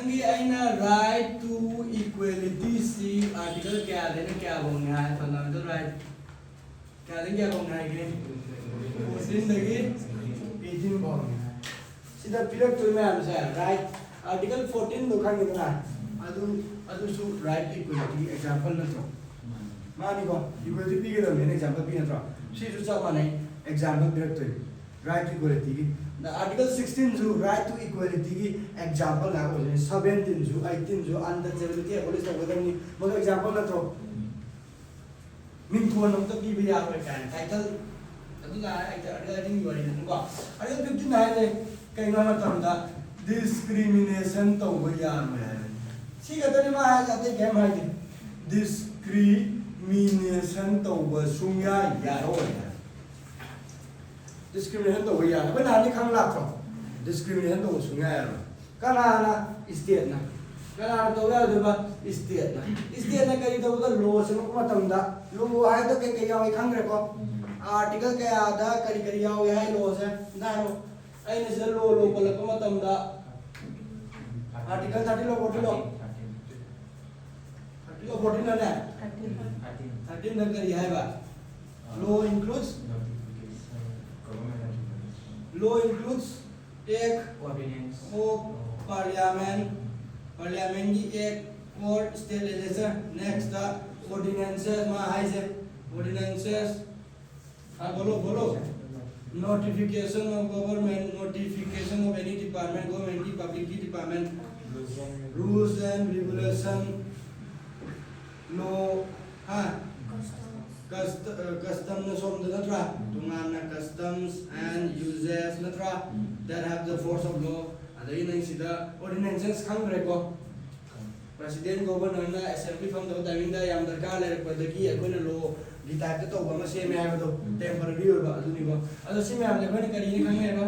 नंगी आइना right to equality C article क्या देना क्या बोलना है fundamental right क्या देना क्या बोलना है कि 14 लगी 18 बोलना है सीधा पिलक तो मैं आंसर right article 14 दुखान कितना है अदु सु right to equality example ना तो मानी को equality भी के दम example भी ना तो सी जो चाह माने example पिलक तो right to equality की Article 16 जो right to equality की example ना हो जाए 17 जो 18 जो untouchability है पुलिस तो बोलते हैं मगर example ना तो मिन थोड़ा नम तो भी यार हो क्या है title तो ना article नहीं हुआ है तुमको article 15 है ने कहीं ना मतलब ना discrimination तो वो यार में है सी कहते हैं माँ जाते क्या माँ जी discrimination तो वो सुनिया यार हो है discrimination तो वही है बना नहीं खाना तो discrimination तो उसमें है करना ना state ना करना तो क्या होता है state ना कहीं तो वो law से मुझे मतलब ना law है तो क्या क्या वही खाने को article क्या आता करी करी आओ ये है law से ना लो ऐने से law को लगता मतलब ना article 30 law 40 law 40 ना 13 ना करी है बा law includes Law includes एक parliament की एक court state legislature next the ordinances मा है से ordinances हाँ बोलो notification of government notification of any department government की public की department rules and regulation law हाँ customs of the natra tungan customs and uses natra that have the force of law ada in sida ordinances khang reko president governor na assembly from the timing da yam darkar le padaki akona law gita ta to ba ma se me ha do temporary ba aduni ba ado se me am le bani kari ni khang me ba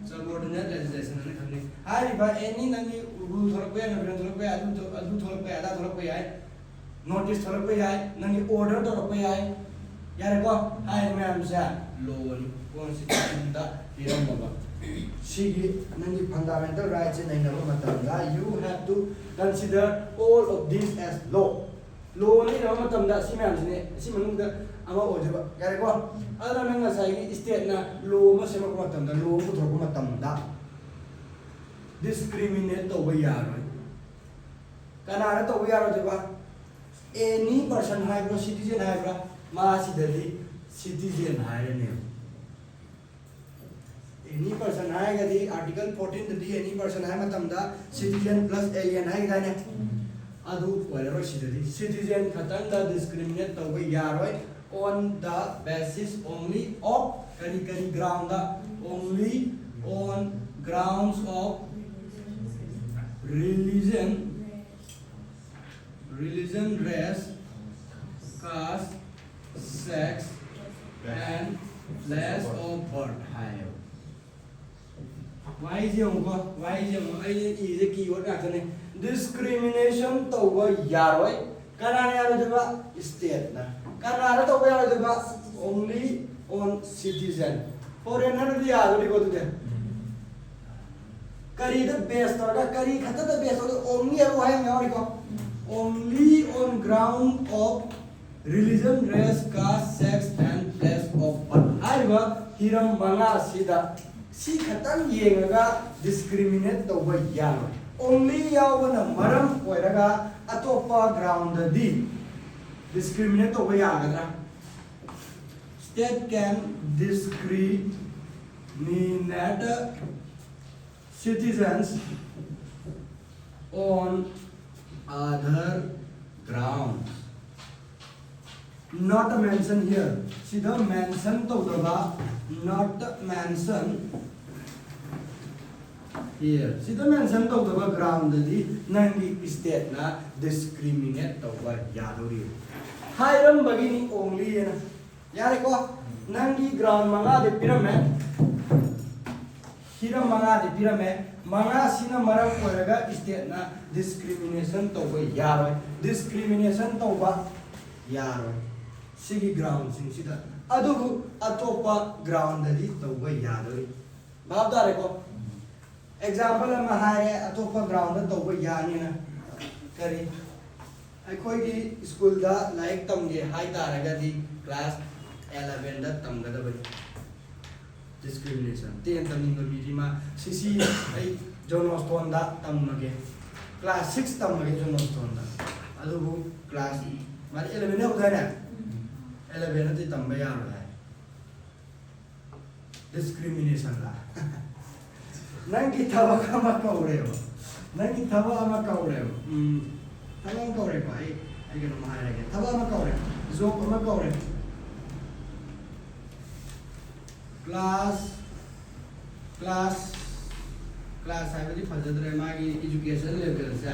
subordinate legislation na khang ni hari ba any nangi rule thorok ba na thorok ba adu thorok ba ada thorok ba ai notice थोड़ा कोई आए नंगे order थोड़ा कोई आए यार को आए मैं हमसे law ni constitution दा हिरम बाबा सीगी नंगे fundamental rights नहीं ना मतलब दा you have to consider all of these as law ni ना मतलब दा सी मैं हमसे सी मनुष्य दा अमा हो जाए यार को अगर नंगा साइगी state ना law में से मतलब दा law को थोड़ा मतलब दा discriminate तो वही यार है कनारा तो वही यार हो जाए any person है ब्रो citizen है ब्रो माँ सिद्धि citizen है ने any person है कभी article 14 तो दी any person है मतलब दा citizen plus alien है क्या ने अदु वाले रो सिद्धि citizen खतन दा discriminate तो वो यार है on the basis only of करी करी ground दा only on grounds of religion, race, caste, sex, and place of birth. Why is it? Why is it? Keyword actually. Discrimination to go yaroi. Karana yaro jaba state na. Karana to go yaro jaba only on citizen. Foreigner di yaro di go to them. Kari the best or kari khata the best or only yaro hai yaro di go. Only on ground of religion, race, caste, sex, and place of birth. Haiba hiram manga sida si khatang yengaga discriminate to ba yalo. Only yawana maram oiraga atopa ground di discriminate to ba yagadra. State can discriminate citizens on other grounds not mentioned here. See the mention to the not mention here. See the mention to the ground the nangi state na discriminate to ba yadori. Hiram bagini only na yare ko nangi ground manga de pyramid hiram manga de pyramid manga sina maram koraga state na discrimination to ba yaroi discrimination to ba yaroi sigi ground sing sida adu atopa ground di to ba yaroi bab dare ko example ama haire atopa ground da tawba yani na kari akhoi gi school da like tamge hai taraga di class 11 da tamga da bani discrimination ten tamning bi di ma sisi ai Johnston da tamage class 6 tamage Johnston da adu class ma 11 ne uda na 11 da tamba ya ra discrimination la nangi thawa kama kaureo nangi thawa ama kaureo thawa kaure ko ai ke no mahara ke thawa ama kaure job ama kaure class hai badi fajadre magi education level sa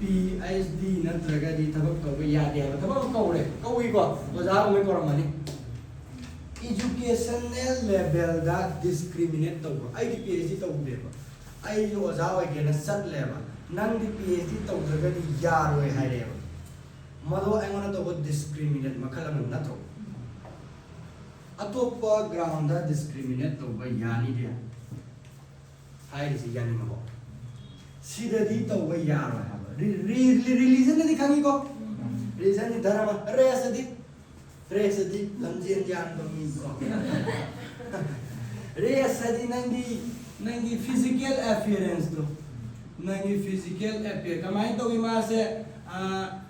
PhD natraga di thabak to ya de thabak kaure kaui ko oja me koramani educational level da discriminate to ai di PhD to de ba ai yo oja wa ke na sat leba nang di PhD to daga di yar we hai re mado ai ngona to discriminate makhala man na to atopa ground da discriminate to ba yani de hai si yani mo sida di to ba yar ha religion ni khangi ko religion ni dharma race di lamjin jan ba mi ko race di nangi physical appearance to nangi physical appearance kamai to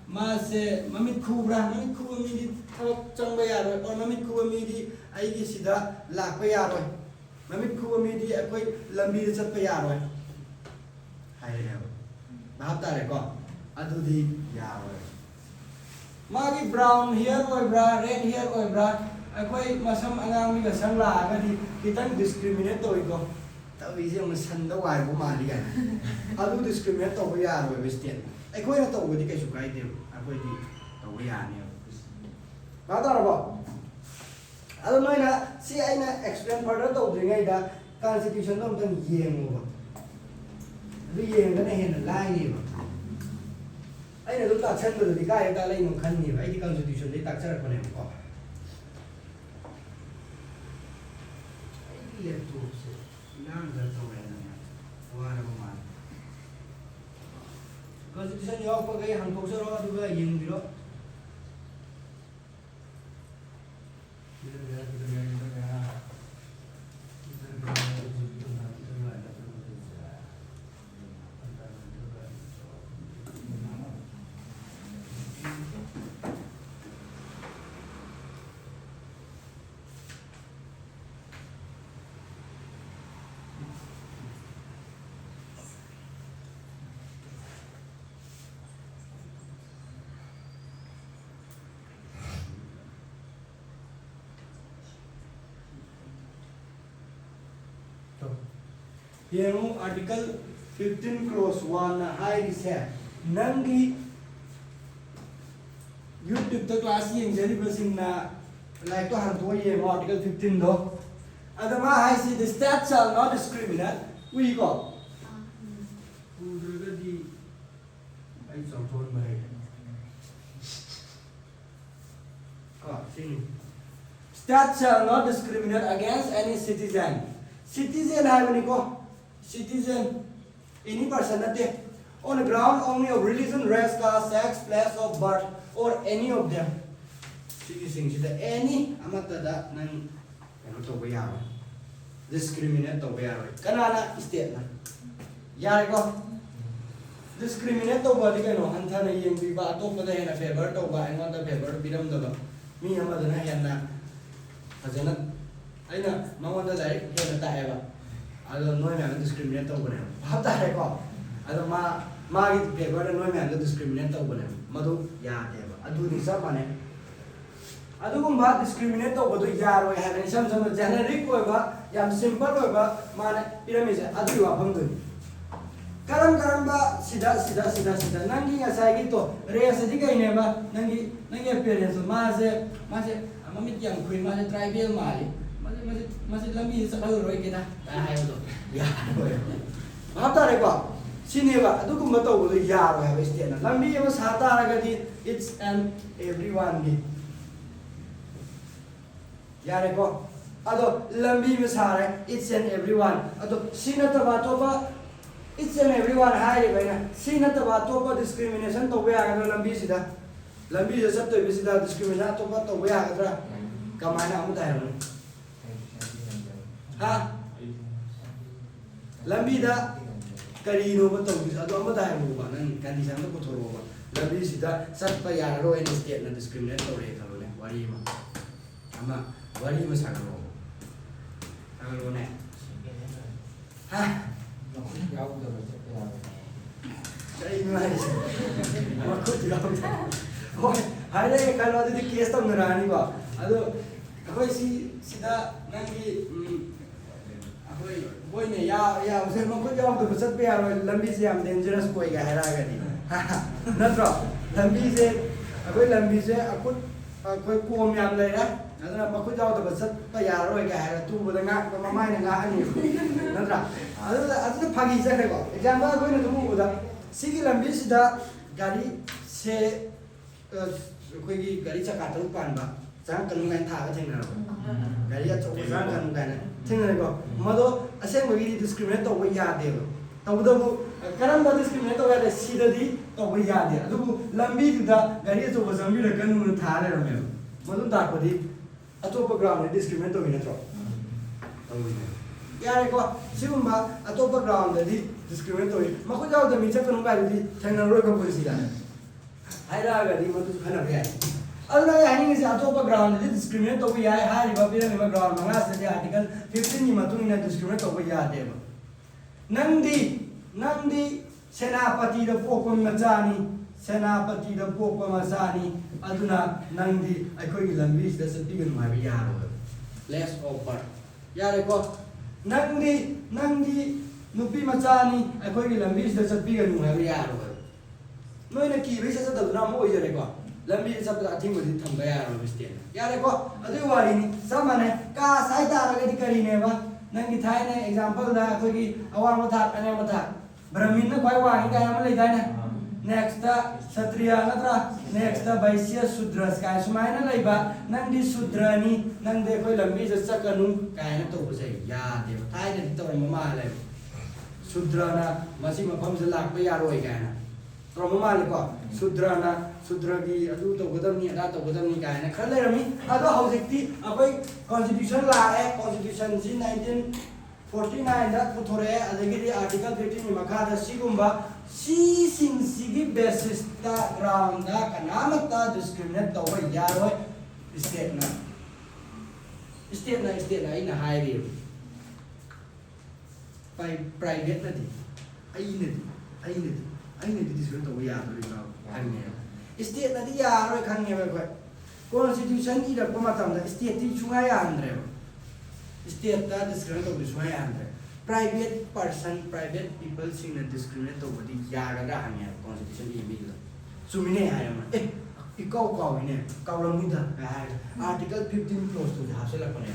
ma se mamit khubra mamit khuba mi di thok changba yaroi or mamit khuba mi di ai gi sida lakpa yaroi mamit khuba mi di akoi lambi chatpa yaroi hai re bhab tare ko adu di yaroi magi brown hair oi bra red hair oi bra akoi masam angang mi ga sang la ga di kitang discriminate toi ko ta wi je ma san da wai ko ma li ga adu discriminate to ya ro western akoi na to di kai su kai de akoi di to ya ni ba ta ro ba adu noi na si ai na explain further to dring ai da constitution no tang yeng mo ba ri yeng ga na hen lai ni ba ai na ta chen do di kai ta lai no khan ni ba ai di constitution dei tak char ko ne ko ai di le to se nang da to re na wa ra ma constitution yo pa gai hang thok so ro du ga yeng bi ro Here article 15 clause 1 hai se nangi YouTube to class yeng jari basing na like to han to ye article 15 do adama hai si the state shall not discriminate we go udra di ai song thon mai ka sing state shall not discriminate against any citizen hai bani ko citizen any person on the ground only of religion, race, caste, sex, place of birth, or any of them. Any amatada nang to bayaro discriminate to bayaro kanana state na yare ko discriminate to body kano anthana yeng bi ba to pada hena favor to ba en da favor biram da mi amada na yana ajana aina mawanda dai hena ta eba ado noi me discriminate to bane bhab ta hai ko ado ma gi paper noi me discriminate to bane madu ya de ba adu ni sa bane adu gum ba discriminate to bodu ya ro ha ne sam sam generic ko ba yam simple ko ba mane pyramid adu wa phang du karam ba sida nangi ya sai gi to re sa di kai ne ba nangi appearance ma se amit yang kui ma se tribal mali masih lambi sa kayo roy kita ay to ya bhab ta re ko sini ba adu kum to bo ya ro ha weste na lambi ma sa ta ra ga di it's and everyone di ya re ko ado lambi ma sa ra it's and everyone ado sina ta ba to ba each and everyone hai baina sina taba topa discrimination to ya ga lambi sida lambi je sat to bi sida discrimination to pa to ya ga kamana amu dai ro ha lambi da kari no ba to bi ado amu dai ro ba nan condition to ko thoro ba lambi sida sat pa ya ro in state na discriminate to re thalo le wari ma ama wari ma sa ro ne ha Saya ini makut jauh. Oh, hari ini kalau ada di kes tu ngerani ba. Aduh, apa sih sida nanti apa boy ni ya usen makut jauh tu besar pe aro lambi se am dangerous boy ga hera ga ni. Natra lambi se akut kuam yang le dah. Natra makut jauh tu besar pe aro ga hera tu bodoh ngak mamai ngak ni. Natra aduh pagi saya ko. Example aku ni tu muda. Sigi lambi sida gari se कोई की गाड़ी चक्का तो पान बा जहाँ कनु गान था का थेंग ना गाड़ी या चौक जहाँ कनु गान थेंग ना को मदो असेंग बगी डिस्क्रिमिनेट तो वो याद है तब तो वो करम बा डिस्क्रिमिनेट तो याद सीधा दी तो वो याद है तो वो लंबी जुदा गाड़ी तो वो जमीन रखन उन था ले रहे मदो ताक बदी अतो प्रोग्राम ने डिस्क्रिमिनेट तो बिना तो यार को सिगुम्बा अतो प्रोग्राम ने दी डिस्क्रिमिनेट तो मको जाओ तो मीचा कनु गाड़ी दी थेंग ना रोय को पुलिस दा हायरागदी मधु खना बे अदुना हाइनिंग से अतोप ग्राउंड दि डिस्क्रिमिनेट तो याय हारि बाबिरा नि ग्राउंड मंगा से आर्टिकल 15 नि मतुन इन डिस्क्रिमिनेट तो यादे नंदी सेनापति द पोप मचानी सेनापति द पोप मचानी अदुना नंदी अखोई लंबी से सतिगन माबि यारो लेस ओवर यारे को नंदी नुपी मचानी अखोई लंबी से सतिगन माबि यारो नोइना की बेसा सदना मो ओइजरे को लंबी सब अथिंग बदि थंबा यारो बिस्ते यारे को अदु वारी नि सामाने का साइता रगदि करिने बा नंगी थाइने एग्जांपल दा कोई अवांग मथा अने मथा ब्राह्मण न कोइ वांगी का हम ले जाने नेक्स्ट क्षत्रिय नत्रा नेक्स्ट वैश्य शूद्र का सुमाइना लेबा नंदी शूद्रनी नंदे कोइ लंबी जसकनु कायना तो बसे यादे थाइने तो ममा ले शूद्रना मसी मफम से लाक पे यारो गायना Romani ko Sudrana Sudragi adu to godamni ada to godamni ka na khale rami ado hojikti apai constitution la hai constitution ji 1949 da puthore adagi article 15 ni makha da sigumba si sing sigi basis ta ground da kanamata discriminate to wa yaroi state na ina high rate private na di ai ne discriminate to ya to ri ba anne state na di ya roi khange ba ko constitution ki da pama tam da state ti chunga ya andre state ta discriminate to chunga ya andre private person private people sing na discriminate to bodi ya ga da hanya constitution ni mi la sumine ha ma ikau ne kaulam ni da article 15 clause to ha se la pane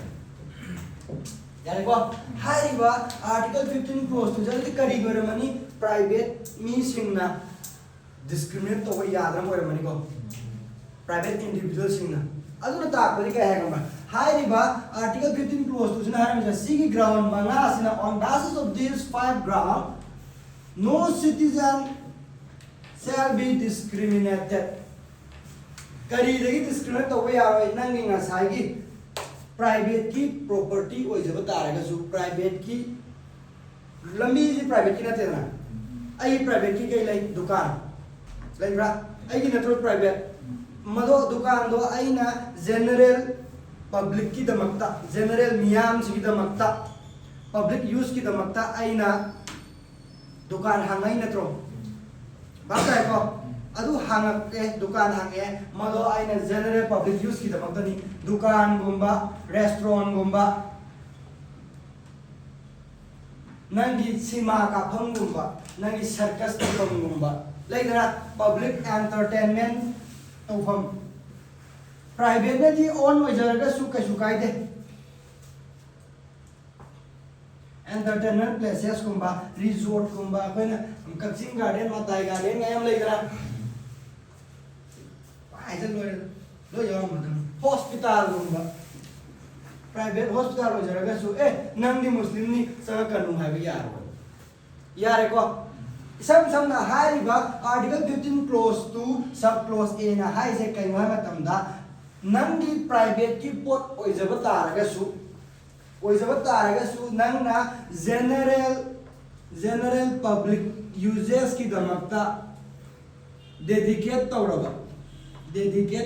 यारे को हाइबा article 15 close तो जल्दी करी गरमनी private मी सिंगना discriminate तो यादरम गरमनी को private individual सिंगना अदुना ताकबरी का है गमा हाइबा आर्टिकल 15 क्लोज तो जना हाइम सी की ग्राउंड मंगा सिना on basis of these 5 ground no citizen shall be discriminated करी देगी डिस्क्रिमिनेट तो यारो नंगी ngसाई प्राइवेट की प्रॉपर्टी हो जब तारेगा सु प्राइवेट की लंबी जी प्राइवेट की नते ना आई प्राइवेट की कई लाइक दुकान लाइक रा आई की नतो प्राइवेट मदो दुकान दो आई ना जनरल पब्लिक की दमकता जनरल मियाम की दमकता पब्लिक यूज की दमकता आई ना दुकान हांगाई नत्रो बात है को अदु हांगके दुकान हांगे मदो आइना जनरल पब्लिक यूज की दमकतनी दुकान गुंबा रेस्टोरेंट गुंबा नंगी सिनेमा का फम गुंबा नंगी सर्कस का फम गुंबा लेकिन पब्लिक एंटरटेनमेंट तो फम प्राइवेट ने जी ओन वजरगा सुकाई दे एंटरटेनमेंट प्लेसेस गुंबा रिजॉर्ट गुंबा कोई ना कक्सिंग गार्डन मताई गार्डन ngayam लेकिन ऐसे लो यार मतलब हॉस्पिटल गुंबा प्राइवेट हॉस्पिटल हो जाएगा सो नंदी मुस्लिम नी सगा कनु है भी यार यारे को इसम समना हाइबा आर्टिकल 15 क्लोज 2 सब क्लोज ए ना हाइ से कई वा मतमदा नंगी प्राइवेट की पोट ओइजब तारगसु नंगना general public uses की दमकता dedicate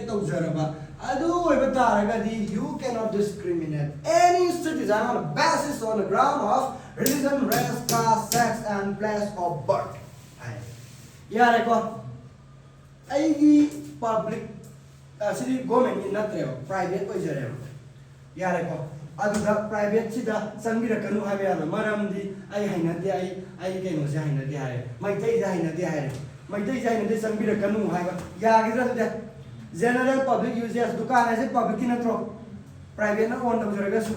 तौजरबा अदु ओइबा तारगदी you cannot discriminate any citizen on the basis on the ground of religion, race, caste, sex and place of birth. यारे को आइगी public सिटी गवर्नमेंट की नत्रेव प्राइवेट ओइजरेव यारे को अदुदा प्राइवेट सिदा संबिरकनु हाबे यानो मरमदी आई हाइनदे आई केनो से हाइनदे हाय मैतै जा हाइनदे हाय मैतै जा हाइनदे संबिरकनु हायबा यागिद्रा दे जनरल पब्लिक यूजेस दुकान है पब्लिक की नत्रो प्राइवेट ना ओन तबजरगसु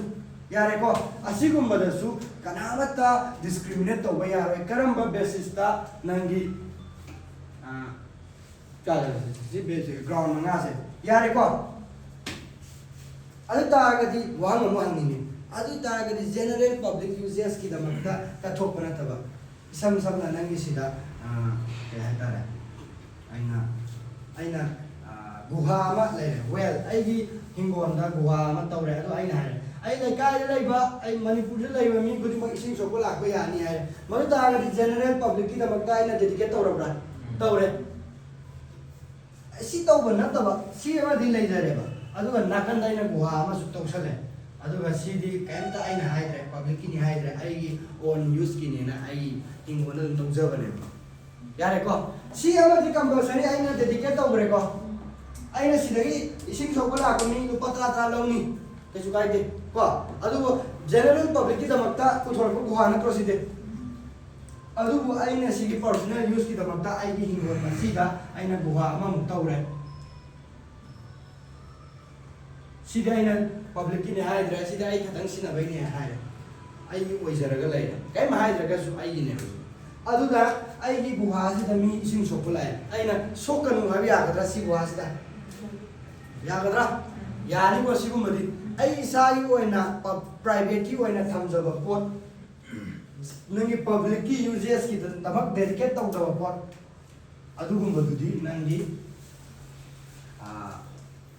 यारे को असिगुम्बदसु कनामता डिस्क्रिमिनेट तौबा यारो करंबा बेसिस ता नंगी जी बेसिक ग्राउंड मंगा से यारे को अदु तागदी वांग वांगनी अदु तागदी जनरल पब्लिक यूजेस की दमकता कथोपना तबा सम समना नंगी सिदा के हातारा आइना गुहा मा ले वेल आइगी हिंगोंदा गुहा मा तौरे अदु आइना हाय आई लेकाय लेबा आई मणिपुर से लेबा मी गुदि मा इसिंग सोको लाको यानी हाय मदु तागदी जनरल पब्लिक की दमकता आइना डेडिकेट तौरबरा तौरे सी तौबा नतबा सी मा दि लेजरेबा अदुगा नाकन दाइना गुहा अमा सु तौसले अदुगा सीदी कैमता आइना हाइद्रे पब्लिक की नि हाइद्रे आइगी ओन यूज की नेना आई हिंगोन दम तौजबने यारे को सी अमा दि कंपलसरी आइना डेडिकेट तौबरे को आइना सिदगी इसिंग सोकोला कोनी पतला ता लौनी केसु काइदे को अदुगो जनरल पब्लिक की दमकता कुथोरको गुहा न प्रोसीदे अदुगो आइना सिगी पर्सनल यूज की दमकता आइगी हिंगोन मसीदा आइना गुहा अमा मुक्तौरे सीधा आइना पब्लिक की ने हाइद्रे सीधा आई खतंग सिना बैने हाइ आई ओइजरगा लै कै हाइद्रगा सु आई ने अदुगा आइगी गुहा सिदा मी इसिंग सोकोलाय आइना सोकनु हाबि आगद्रा सी गुहा सिदा यागद्रा यानी को सिगुमदि आई इसागी ओइना प्राइवेट की ओइना थमजबा पोट नंगी पब्लिक की यूजेस की दमक डेडिकेट तौदबा पोट अदुगुमदुदि नंगी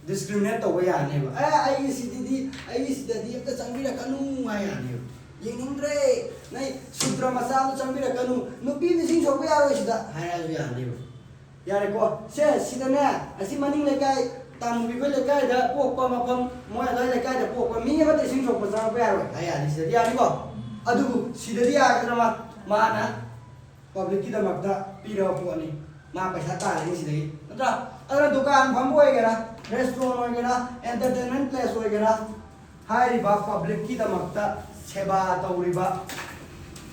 डिस्क्रिमिनेट तौबा यानेबा आई सिदी अब चंबिरा कनु आयाने येनिंद्रे नै सूत्र मसालो चंबिरा कनु नुपी निसिंग सोबा यारो सिदा हायाजु यानेबा यारे को से सिदने असि मनिंग लेकाय तामुबी को लेकाय दा पोकपा मफम मोय लै लेकाय दा पोकपा मी अमा तिसिंग सोबा जाबा यारो हायानि सिदा यानिबो अदुगु सिददि आगद्रमा माना पब्लिक की दमकता पीरो पोनी मा पैसा ताले सिदगी नत्रा अदरा दुकान फम होइगेरा रेस्टोरेंट होइगेरा एंटरटेनमेंट प्लेस होइगेरा हाइरिबा पब्लिक की दमकता सेवा तौरिबा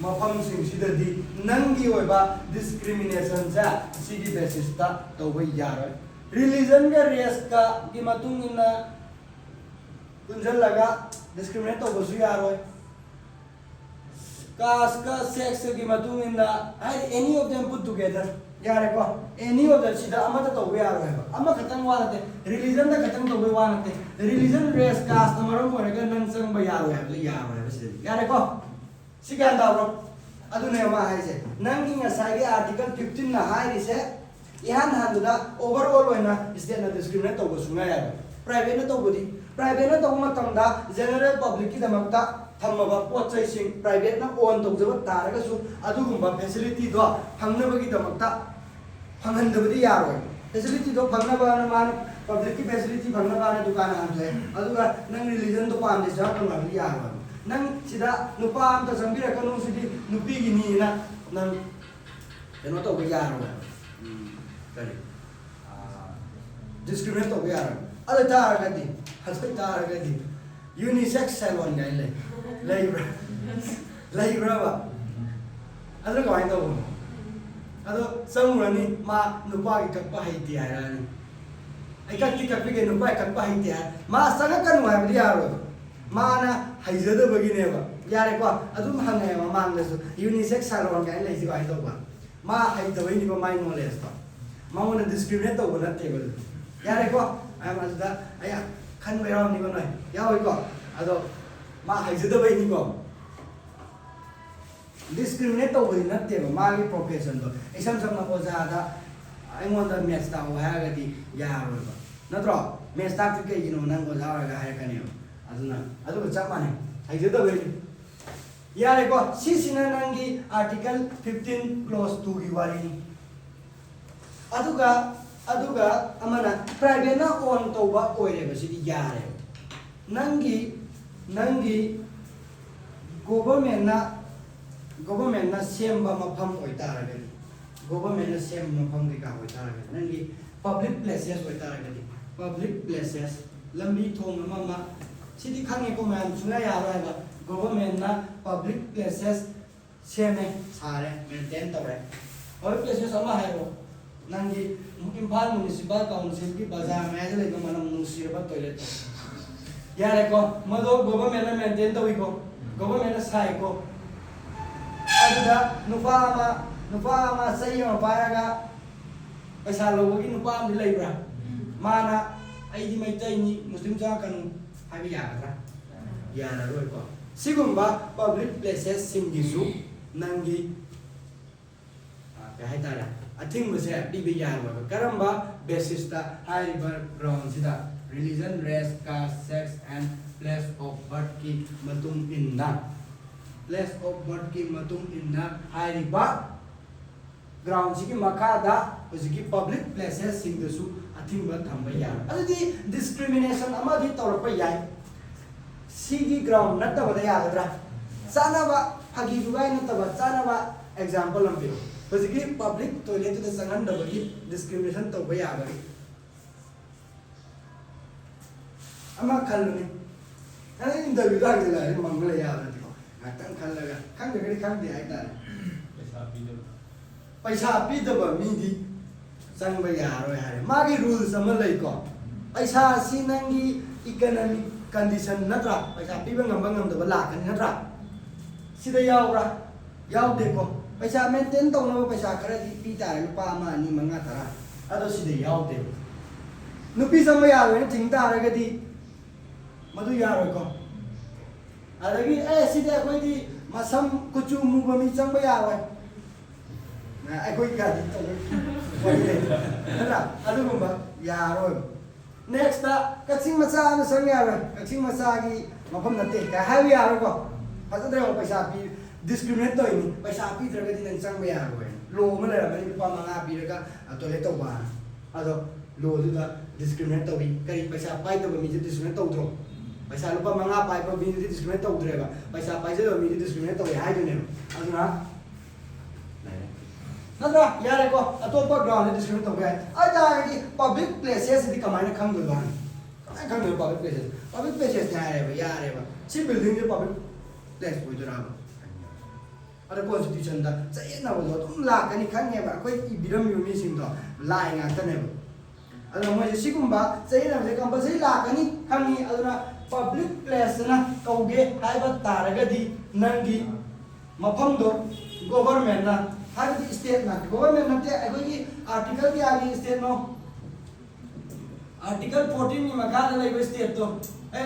मफम सिंगसिददि नंगी होइबा डिस्क्रिमिनेशन सा सिगी बेसिस ता तौबा यारो रिलीजन के रेस का की मतुंग इना कुंजल लगा डिस्क्रिमिनेट तौबसु यारो कास्ट का सेक्स की मतुंग इना any of them put together यारे को एनी ऑफ दैट सिदा अमता तौबा यारो है अमा खतंग वानते रिलीजन दा खतंग तौबा वानते रिलीजन रेस कास्ट अमरम होरगा नंग संग बा यारो है यारो है सिदा यारे को सिगान दाब्रो अदुने मा हाइसे नंगी ngसाइगे आर्टिकल 15 ना हाइरिसे इहान हानुदा ओवरऑल होइना स्टेट ना डिस्क्रिमिनेट तौबा सुंगा यारो प्राइवेट ना तौबा मतंदा जनरल पब्लिक की दमकता थम्मबा पोचै सिंग प्राइवेट ना ओन तौजबा तारगसु अदुगुंबा फैसिलिटी दो फंगनबगी दमकता फंगनदबदी यारो फैसिलिटी दो फंगनबा ना मान पब्लिक की फैसिलिटी फंगनबा ना दुकान हामसे अदुगा नंग रिलीजन तो पाम देसा कनबदी यारो नंग सिदा नुपा आम त संबिरकनु सिदी नुपी गिनी ना नंग केनो तौबा यारो करी डिस्क्रिमिनेट तौबा यारो अदु तारगदी हसै तारगदी यूनिसेक्स सैलून गाइले लेब्रा बा अदु कमाइन तौ अदु संगुरनी मा नुपा की कप्पा हाइति हारानी आई कक्ति कप्पी के नुपा कप्पा हाइति हार मा संग कनु हाबदि यारो माना हाइजदबगिनेबा यारे को अदुम हंगे मांगदसु यूनिसेक्स सैलून गाइले लेजि गाइ तौबा मा हाइदबैनि को माइ नॉलेज तो माउना डिस्क्रिमिनेट तौबा नतेबा यारे को आई माजदा आया खन बेराम नि को नय यावै को अदो मा हाइजदबैनि को discriminate tꯧꯕꯗꯤ ꯅꯠꯇꯦꯕ ꯃꯥꯒꯤ ꯄ꯭ꯔꯣꯐꯦꯁꯟꯗꯣ ꯏꯁꯝ ꯁꯝꯅ ꯑꯣꯖꯥꯗ ꯑꯩꯉꯣꯟꯗ ꯃꯦꯠꯁ ꯇꯥꯛꯑꯣ ꯍꯥꯏꯔꯒꯗꯤ ꯌꯥꯔꯣꯏꯕ ꯅꯠꯇ꯭ꯔꯣ ꯃꯦꯠꯁ ꯇꯥꯛꯇꯤ ꯀꯩꯒꯤꯅꯣ ꯅꯪ ꯑꯣꯖꯥ ꯑꯣꯏꯔꯒ ꯍꯥꯏꯔꯛꯀꯅꯦꯕ ꯑꯗꯨꯅ ꯑꯗꯨꯒ ꯆꯞ ꯃꯥꯟꯅꯩ ꯍꯩꯖꯗꯕꯩꯅꯤ ꯌꯥꯔꯦꯀꯣ ꯁꯤꯁꯤꯅ ꯅꯪꯒꯤ आर्टिकल 15 क्लॉज 2 की वारी अदुगा अमना प्राइवेट ना ऑन तौबा ओइरे बसिदि यारे नंगी गवर्नमेंट ना सेमबा मफम ओइतारगदि गवर्नमेंट ना सेम मफम दिका ओइतारगदि नंगी पब्लिक प्लेसेस ओइतारगदि पब्लिक प्लेसेस लंबी थोंग अममा सिदि खांगे को मैम सुना यारो है गवर्नमेंट ना पब्लिक प्लेसेस सेमे सारे मेंटेन तौरे पब्लिक प्लेसेस अमा है रो नंगी इम्फाल म्युनिसिपल काउंसिल की बाजार में ले मनम नुसिरबा टॉयलेट यारे को मदो गवर्नमेंट मेंटेन तौई को गवर्नमेंट साइ को अदुदा नुपा मा सही मा पारगा पैसा लोबगी नुपा am di leibra mana aidi maitai ni muslim ja kan habi yagadra yana roi ko sigumba public places singisu nangi ka haitara athing base pibe yarwa karamba basis ta haiba ground sida religion race caste sex and place of birth ki matung inna place of birth ki matung inna haiba ground sigi makada usigi public places singisu athing ba thamba yar adudi discrimination amadi tawrpa yai sigi ground natabada yagadra sanaba hagi dugai nataba sanaba example ambiru उसकी public toilet तो संगन दबगी discrimination तो भई आगरी अमा खलने अरे interview दा गेला रे मंगल यार दिको ngatan खलगा खंग गरी खंग दे आइता पैसा पी दब मी दी संग भई यारो यार मागी रूल्स अम लई को पैसा सी नंगी इकोनॉमिक कंडीशन नत्रा पैसा पी बंगम बंगम दब लाकन नत्रा सिदा यावरा याव देखो पैसा मेंटेन तौना पैसा खरा दी पी तारे लुपा मा नि मंगा तरा अदो सिदे यावते नुपी संग यारो ने थिंग तारगदी मधु यारो को अदगी ए सिदे कोई दी मसम कुचु मुबमी संग यारो ना ai कोई का दी तो ना अदो गुंबा यारो नेक्स्ट ता कचिंग मचा न संग यारो कचिंग मचा की मफम नते का हावी यारो को फजदरे पैसा पी discriminate to ini पैसा पी तरगदी नंग संग बया होय लो म ले रबनी लुपा मंगा पीरगा टॉयलेट तौबा अदो लो दुदा discriminate तौई करी पैसा पाइ तब मी discriminate तौद्रो पैसा लुपा मंगा पाइ प मी discriminate तौद्रेबा पैसा पाइ जे मी discriminate तौई हाइदने अदुना नद्रा यारे को अतोपा ग्राउंड discriminate तौबा अदा की पब्लिक प्लेसेस दि कमाइना खंग दुबा खंग पब्लिक प्लेसेस यारे बा सी बिल्डिंग दि पब्लिक प्लेस होइदरा अरे कॉन्स्टिट्यूशन दा चेना बो तुम लाकनी खंगे बा कोई इबिरम युमी सिंग दो लाइ ngakane ba अदो मोय सिगुम्बा चेना जे कंपल्सरी लाकनी खंगी अदुना पब्लिक प्लेस ना कौगे हाइबा तारगदी नंगी मफम दो गवर्नमेंट ना हाइबी स्टेट ना गवर्नमेंट नते अगोगी आर्टिकल की आगे स्टेट नो आर्टिकल 14 नि मखा दा लेबे स्टेट तो ए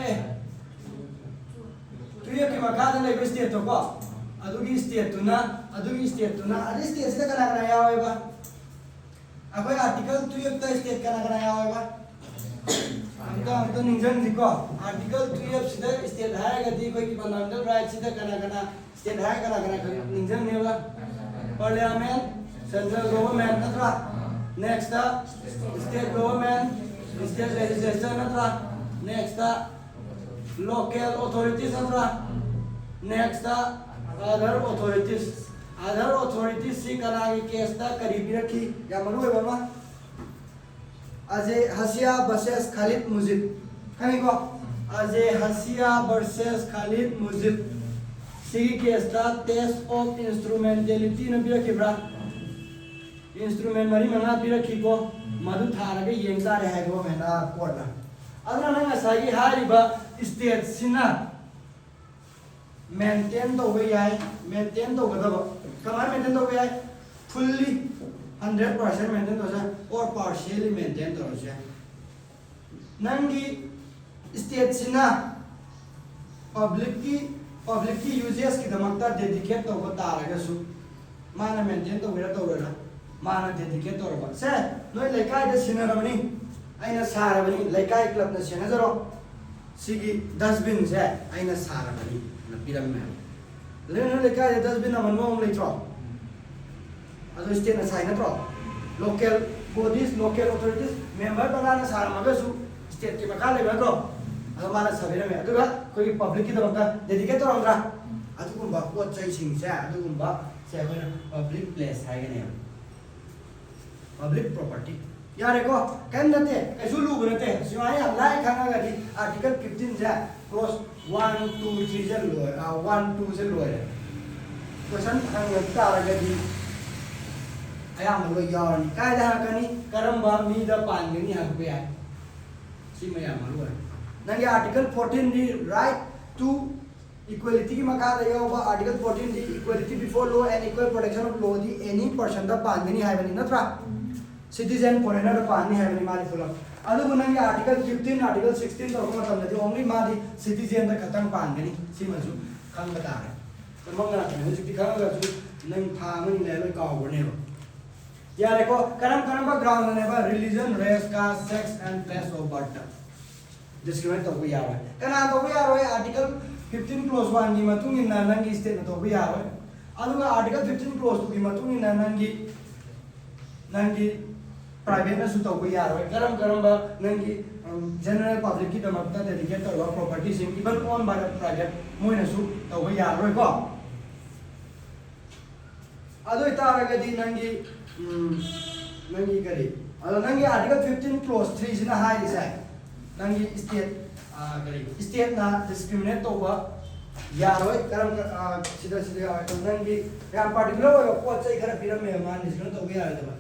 तुये के मखा दा लेबे स्टेट तो को अदुगी स्टेट तुना अदे स्टेट से कना कना यावेबा अबे आर्टिकल 12 ता स्टेट कना कना यावेबा तो निजन दिको आर्टिकल 12 सिदा स्टेट हायगा दी कोई फंडामेंटल राइट सिदा कना स्टेट हाय कना निजन नेवा पार्लियामेंट सेंट्रल गवर्नमेंट नत्रा next state government state legislature नत्रा नेक्स्ट लोकल अथॉरिटीज नत्रा नेक्स्ट other authorities सी कना की केस ता करीबी रखी या मनु है बमा अजय हसिया वर्सेस खालिद मुजिब कहीं को अजय हसिया वर्सेस खालिद मुजिब सी केस ता टेस्ट ऑफ इंस्ट्रूमेंटलिटी न भी रखी ब्रा इंस्ट्रूमेंट मरी मंगा भी रखी को मधु थारगे येंगा रे है गो मेना कोर्ट ना अदना नंगा सागी हारिबा स्टेट सिना मेंटेन तो हुई है मेंटेन तो गदब कमाई मेंटेन तो हुई है फुल्ली 100% मेंटेन तो है और पार्शियली मेंटेन तो है नंगी स्टेट सिना public की uses की दमकता dedicate तो को तारगसु माना maintain तो विरा तो रहा माना dedicate तो रहा से नोई लेकाय द सिनरमनी आइना सारबनी लेकाय क्लब न सेना जरो सिगी dustbin से आइना सारबनी न पिरम में लेनो लेकाय द dustbin न मनमों ले ट्रो अदो स्टेट न sign ट्रो local bodies local authorities member बना न सारमगसु स्टेट के मकाले में ट्रो अदो माना सबेरा में अदुगा कोई पब्लिक की दमकता dedicate तो रंगा अदुगुम्बा पोत चैसिंग से अदुगुम्बा से कोई पब्लिक प्लेस है के नहीं पब्लिक प्रॉपर्टी यार को कन नते ऐसु लुब नते सिवाय अप्लाई खाना गदी आर्टिकल 15 से क्लोज 1 2 3 से लो 1 2 से लो है क्वेश्चन हंग तारगदी अयाम लो यार काय दा कनी करम बा मी दा पानगनी हक पे है सी मयाम लो नंगे आर्टिकल 14 दी राइट टू इक्वालिटी की मका दा यावा आर्टिकल 14 दी equality before law and equal protection of law दी एनी पर्सन दा पानगनी है बनी नत्रा सिटीजन फॉरेनर दा पानी है बनी माली फुलम अदु नंगे आर्टिकल 15 आर्टिकल 16 तो हम मतलब दी ओनली मादी सिटीजन दा खतम पानगनी सी मजु खंग बता है तो मंगना है जिति खंग गा जु नंग था मनी ले लो काव बने या देखो करम बा ग्राउंड ने बा religion race caste sex and place of birth discriminate तो भी यार है कना तो भी यार है आर्टिकल 15 क्लोज 1 की मतुंग इन नंगी स्टेट तो भी यार है अदुगा आर्टिकल 15 क्लोज 2 की मतुंग इन नंगी प्राइवेट में सुतो भी यार है करम बा नंगी जनरल पब्लिक की दमकता डेडिकेट तो प्रॉपर्टी सिंग इवन ओन बाय प्राइवेट मोइना सु तो भी यार है को अदु इतारगदी नंगी करी अदु नंगी आर्टिकल 15 क्लोज 3 सिना हाई दिसाई नंगी स्टेट करी स्टेट ना डिस्क्रिमिनेट तो बा यारोय करम सीधा तो नंगी याम पर्टिकुलर हो पोत चाहिँ खरा फिरम में मान डिस्क्रिमिनेट तो भी यार दबा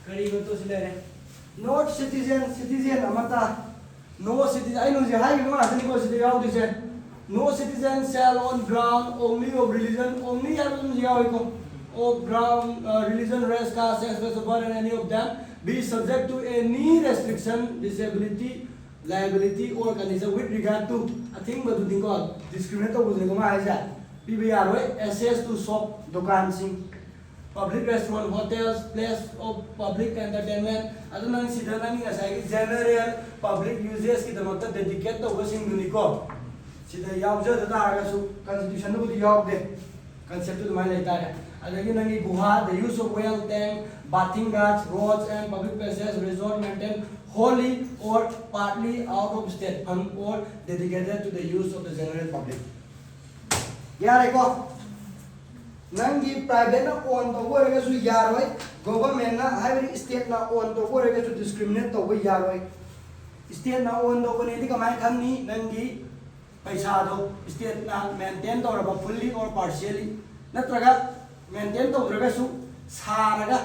करीब तो सिले रे नॉट सिटीजन अमता नो सिटीजन आई नो जे हाई नो आसनी को सिटी आउ दिसे no citizen shall on ground only of religion only यार तुम जे आओ को of ground religion race caste sex place of birth and any of them be subject to any restriction disability liability or condition with regard to I think but do ko discriminate to ko ma aisa PBR way access to shop dukan sing public restaurant hotels place of public entertainment aduna sida nani asai general public uses ki damakta dedicate to sing duni ko sida yawja da ga su constitution bu yaw de concept tu mai lai ta adagi nangi guha the use of well tank bathing guards roads and public places resort maintain wholly or partly out of state fund or dedicated to the use of the general public यार एको नंगी private ना own तो वो रहेगा सु यार भाई government ना हाइवे स्टेट ना ओन तो वो रहेगा सु डिस्क्रिमिनेट तो वो यार भाई स्टेट ना ओन तो वो नहीं दिखा मैं थमनी नंगी पैसा दो स्टेट ना मेंटेन तो रहा फुल्ली और पार्शियली न तरगा मेंटेन तो रहा सु सारगा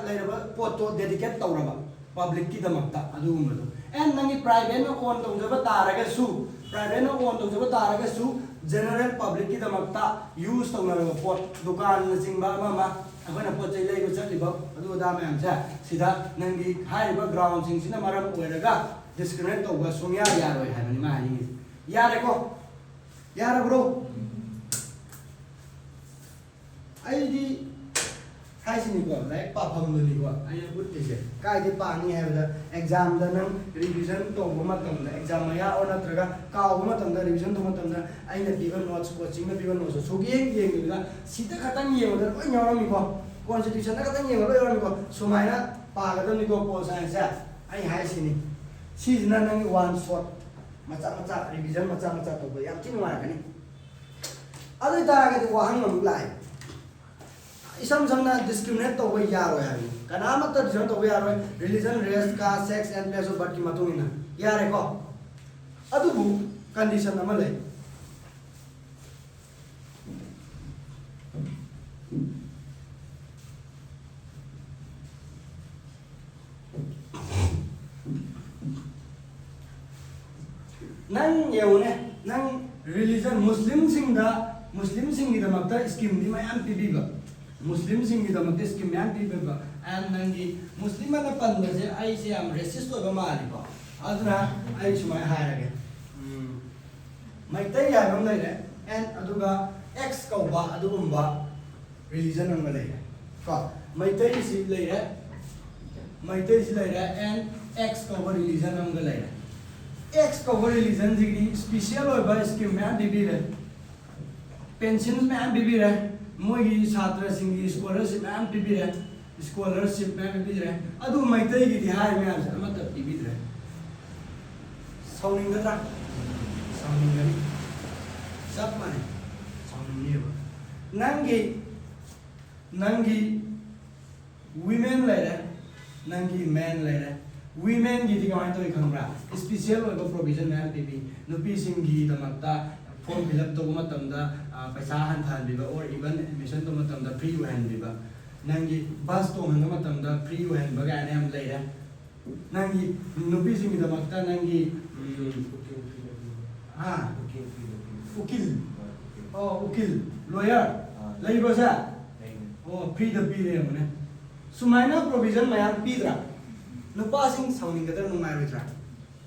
ले रहा पोतो डेडिकेट तो रहा पब्लिक की दमकता अदुगुमदो एंड नंगी प्राइवेट में ओन तो जब तारगसु प्राइवेट में ओन तो जब तारगसु जनरल पब्लिक की दमकता यूज तो नरगो पोट दुकान सिंबा मा अखोना पोट चै लेगो चलिबो अदु दा मैम से सीधा नंगी हाइबा ग्राउंड सिंग सिना मरम ओइरगा डिस्क्रिमिनेट तो बस सुनिया यारोय हानि मा हानि यारे को यार ब्रो आईडी हाइसिनी को लाइक पाफम दुनी को आइना बुद्धि से कायदे पानी है बदा एग्जाम द नंग रिवीजन तो मतम द एग्जाम या और नत्रगा काव मतम द रिवीजन तो मतम द आइना पीबन नोट्स कोचिंग में पीबन नोट्स सुगिए येंगदा सीता खतंग येवदा ओइ न्यावमी को कॉन्स्टिट्यूशन दा खतंग येवदा ओइ को सुमाइना पागदम निको पोल साइंस है आई हाइसिनी सीजना नंग वन शॉट मचा रिवीजन मचा तो याम चिन वारकनी अदु तागे वाहन हम लाइ इसम समना डिस्क्रिमिनेट तो वो यार हो यार कना मत डिस्क्रिमिनेट तो वो यार हो religion race caste sex and place of birth की मतुंगिना यार को अदुबु कंडीशन अमा ले nang yeune nang religion Muslim singi the makta scheme di mayam pibiba Muslim singi the makta scheme mayam pibiba and nangi Muslim na pan je ai se am racist to ba mali ba aduna ai sumai hairage mai tai ya bang lai and aduga x ko ba adugumba religion ang lai ko mai tai si lai and x ko ba religion ang lai X cover religion degree special or by scheme में डिबी रहे pensions में डिबी रहे मोगी छात्र सिंगी scholarship में डिबी रहे scholarship में डिबी रहे अदु मैत्री की दिहाई में आज मतलब डिबी रहे साउंडिंग का साउंडिंग करी सब माने साउंडिंग ये बा नंगी women ले रहे नंगी men ले रहे women की दिखाएं तो एक हमरा स्पेशल और प्रोविजन में पीपी नुपी सिंह की तमकता फॉर्म फिलअप तो मत तमदा पैसा हन थान बिबा और इवन एडमिशन तो मत तमदा फ्री वहन बिबा नंगी बस तो हन मत तमदा फ्री वहन बगा ने हम ले रहा नंगी नुपी सिंह की तमकता नंगी हाँ उकिल लॉयर लई बसा ओ फ्री द पी रहे हमने सुमाइना प्रोविजन में हम पी रहा नुपासिंग साउंडिंग कदर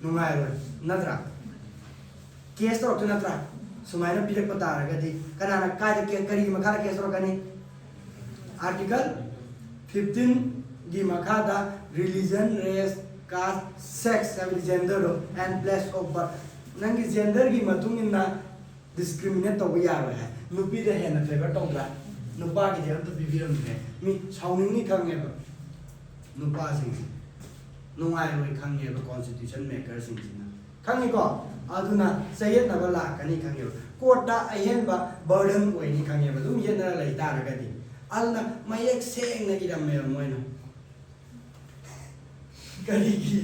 नुंगायरो नत्रा केस तो रखते नत्रा सुमाइना पीरक पता रगदी कनाना काय के करी मखा केस रखनी आर्टिकल 15 गी मखा दा religion race caste sex every gender and place of birth नंगी जेंडर की मतुंग इन्ना डिस्क्रिमिनेट तो यार है नुपी दे है न फेवर तोंगरा नुपा की दे तो बिबिरम दे मी साउंडिंग नि खंगे बा नुपा सिंग नुंगाई खंगे कॉन्स्टिट्यूशन मेकर सिंह खंगे को अदुना सयत नबा लाकनी खंगे कोर्टा अहेनबा बर्डन ओइनी खंगे दुम येना लई तारगदी अलना मयक सेंगना इरमे मोइना करीगी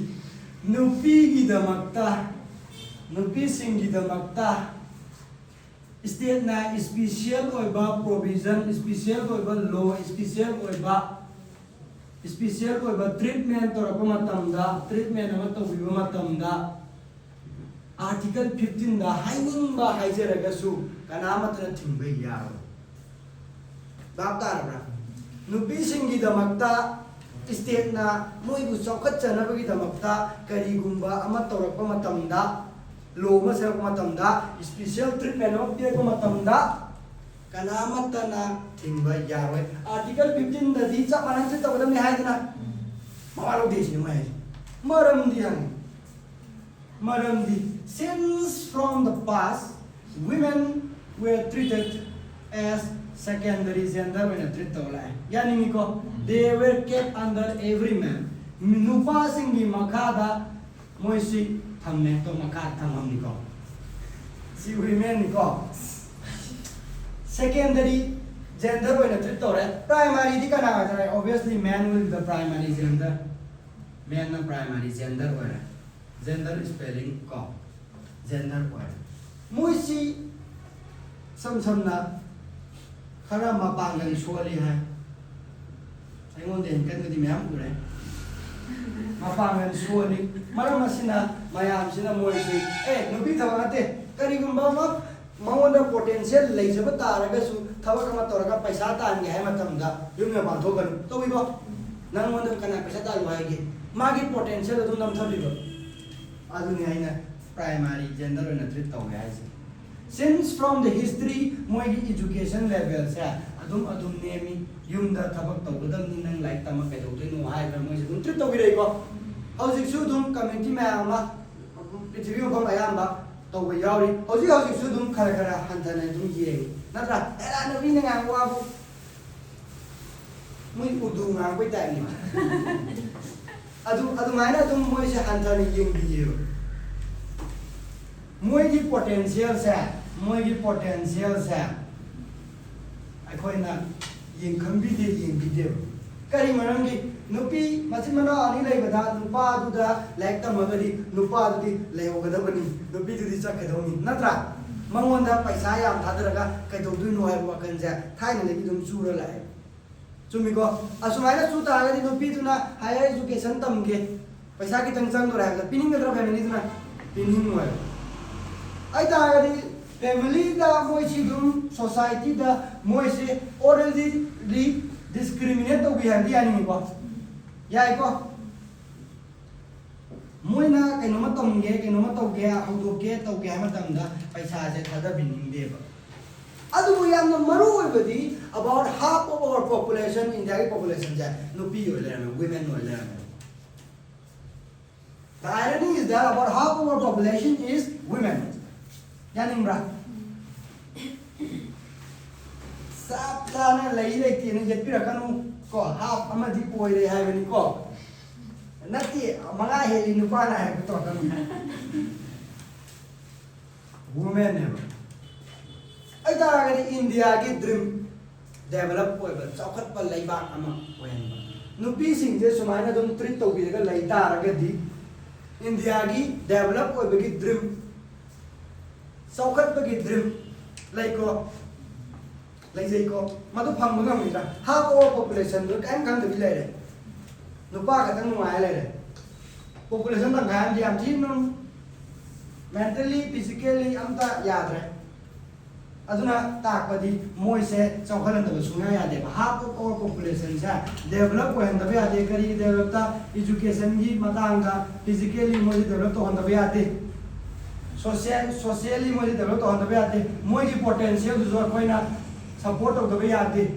नुपी की दमकता नुपी सिंह की दमकता स्टेट ना स्पेशल ओइबा प्रोविजन स्पेशल ओइबा लॉ स्पेशल ओइबा स्पेशल कोई ट्रीटमेंट तो रखो मतमदा ट्रीटमेंट अमत तो विव मतमदा आर्टिकल 15 दा हाइनिंग बा हाइजरगसु कनामत न थिंबे यारो बाप तारबरा नुपी सिंगी दमकता स्टेट ना मोइबु चौखत चनबगी दमकता करीगुंबा अमत तो रखो मतमदा लो मसरक मतमदा स्पेशल ट्रीटमेंट अमत पिएको मतमदा कनामतना थिंबा यारोय आर्टिकल 15 ददी चा मानन से तबदम ने हायदना मावालो देश ने माय मरम दी since from the past women were treated as secondary gender when treat tola yani mi ko they were kept under every man nupa singi makada moisi thamne to makad thamam ni ko si women ni ko secondary gender when treat tola primary di kana jara obviously man will be the primary gender man na primary gender wala gender spelling ko gender wala moisi sam na khara ma pangan soli hai ai ngon den kan di myam ure ma pangan soli maram asina mayam sina moisi nubi thawate karigumba ma मौन potential लेजब तारगसु थबक म तोरगा पैसा तानगे है मतमदा युमने बाथोगन तो बिबो नंगोन कना पैसा तालु हाइगे मागी potential अदुम नम थबिबो अदुनि आइना प्राइमरी जेंडर न ट्रीट तौ guys since from the history मोइगी एजुकेशन लेवल से अदुम नेमी युमदा थबक तौगदम नि नंग लाइक तम के दौदे नो हाइ ब मोइसे दुम ट्रीट तौगिरै को हौजिकसु दुम कम्युनिटी मैमा पृथ्वी भम आयाम तो वो यारी हौजी सुदुम खरा हंथने दुम ये नत्रा एला नबी ने ngang वाबु मुई उदु ngang कोई टाइम नि अदु माइना तुम मोइ से हंथने यिंग बियो मोइ की पोटेंशियल से अखोइना यिंग खंबी करी मरंगी नुपी मचिन मना अनि लेबदा नुपा दुदा लाइक तमगदी नुपा दुदी लेहोगदबनी नुपी दुदी चखदौनी नत्रा मंगोंदा पैसा याम थादरगा कैदौदुनो हाय वकनजा थाइना लेबी दुम चुरा लाए चुमिको असुमाइना चुतागदी नुपी दुना हायर एजुकेशन तमगे पैसा की तंग दो रहगा पिनिंग गदरा फैमिली दुना पिनिंग मोय ai ta ga di family da moi si dum society da moi se already discriminate to bi handi ani ko yai ko moi na kai no ma tom ge kai no ma to ge a hu do ge to ge ma tam da paisa je thada bining de ba adu yam na maru oi badi about half of our population India population ja no pi oi le women oi le. The irony is that about half of our population is women. Yaning bra. Sap na lai lai ti ni jet pi ra kanu ko half ama di poi re hai bani ko. Nati mga heli nu pa na hai to kanu. Women ne. Ai ta ga India ki dream develop poi ba chaukat pa lai ba ama wen ba. Nupi sing je sumai na dum treat to bi ga lai ta ra ga di India ki develop poi ba ki dream chaukat pa ki dream lai ko lai jai ko ma to phang ma mi ra half of population do kan kan de bi lai re nu pa ka tang ngai lai re population tang kan di am thi no mentally physically amta yad re aduna tak padi moi se chawkhalan da sunga ya de half of our population sa develop ko handa ya de kari develop ta education gi matang da physically moi develop to handa ya de socially moi develop to handa ya de moi gi potential du zor koina support of the ya de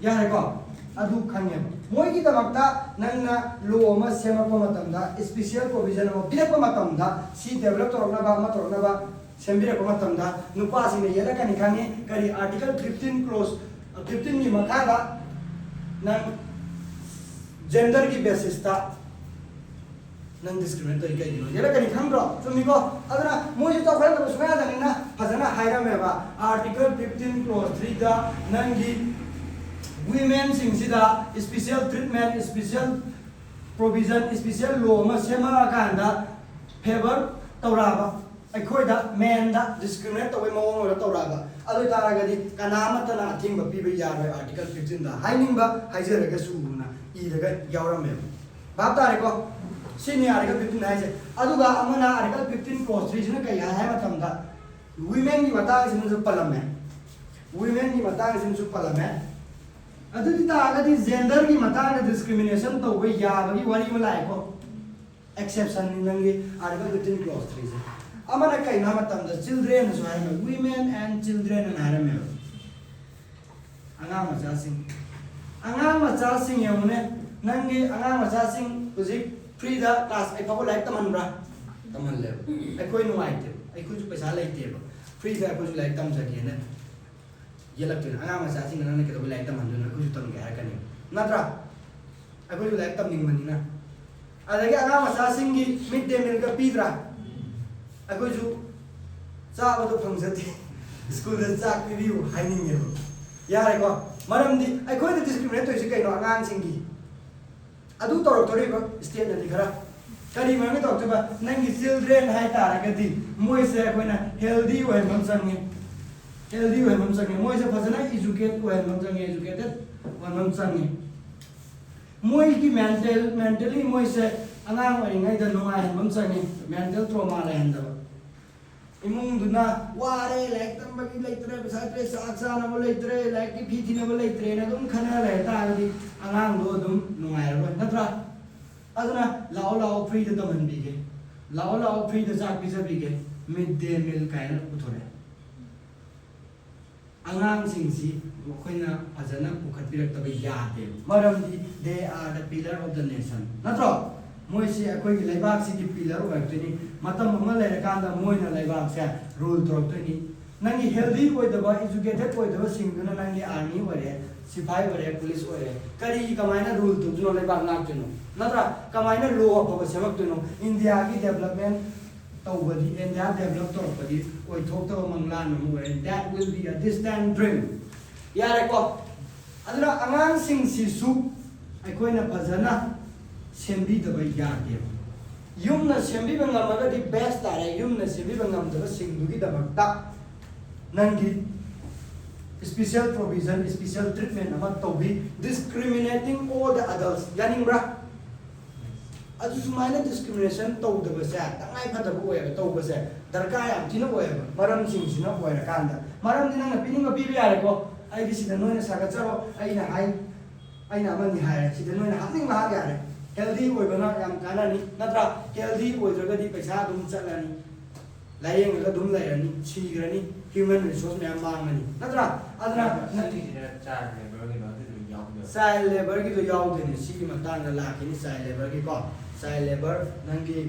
ya re ko adu khangye moi gi tamakta nangna law ma sema ko matam da special provision ma pire ko matam da si develop to na ba ma to na ba sembire ko matam da nupa sing ne yela kani khange kari article 15 clause 15 ni makala nang gender ki basis ta nang discriminate to kai dino yela kani khang ro sumi ko adana moi to khal to suya da na phajana haira me ba article 15 clause 3 da nang gi women sing sida special treatment special provision special law ma sema ka da favor tawra ba ai da men da discriminate to we mo ngora to raga adu ta raga di kana mata na thing ba pi ba ya ra article 15 da haining ba haije raga su na I raga yawra me ba ta re ko senior article 15 haije adu ga amana article 15 clause 3 jina kai ha ma tam da women ni mata sin su palame women ni mata sin su palame adu di ta ga di gender ki mata na discrimination to we ya ba gi wari ma lai ko exception ni nangi article 15 clause 3 je amana kai na matam da children so hai women and children and harame anga macha sing yamune nangi anga macha sing project free da class ai pabo like taman bra taman le ai koi no ai te ai ku paisa lai te ba free da ku like tam ja ke na yela tu anga macha sing na ke to like taman na ku tam ga ka ni natra ai ku like tam ning mani na adagi anga macha sing gi mid day meal ka pidra aku ju cha ba to phang jati school da cha ki view haining ye ya re ko maram di ai khoi da discriminate to isi kai no angang sing gi adu tor tori ko state na dikhara kari ma ngi to ba nang gi children hai ta ra ka di moi se khoi na healthy way mam sang nge healthy way mam sang nge moi se phajana educate way mam sang nge educated way mam sang nge moi ki mentally moi se angang oi ngai da no ai mam sang nge mental trauma la handa imung duna ware like tambagi leitre besatre saksa na leitre like ki phithi na leitre na dum khana le ta di angang do dum nungai ro natra aduna lao free da man bi ge lao free da jak bi bi ge mid day meal kaina uthore angang sing si khoina phajana pukhat birak ta ba ya de maram di they are the pillar of the nation natro moi si akoi ki laibak si ki pillar wa tini matam ma le kan da moi na laibak sa rule drop tini nangi healthy koi da ba educated koi da sing na nangi army ware sipai ware police ware kari kamaina rule tu juno laibak nak tino natra kamaina law ba semak tino India ki development tawadi India develop to padi koi thok to mangla no ware that will be a distant dream yare ko aduna angang sing si su akoi na phajana sembi da ba ya de yumna sembi ba ngamaga di best tare yumna sembi ba ngam da sing du gi da bakta nangi special provision special treatment ama to be discriminating all the adults yaning bra अदु सुमाइना discrimination तौदबसे तंगाई फदबो ओयबा तौबसे दरकार याम थिना ओयबा मरम सिंसिना ओयरा कांदा मरम दिना pinning पिबि यारे को आइदि सिदा नोइना सागचरो aina amani hai sida noina hapning ma yare healthy oibana yam kanani natra healthy oidragadi paisa dum chalani layeng ga dum layani chigrani human resource me mangani natra adra child labor ki to yaudeni sigi matanga lakini child labor ki ko child labor nangi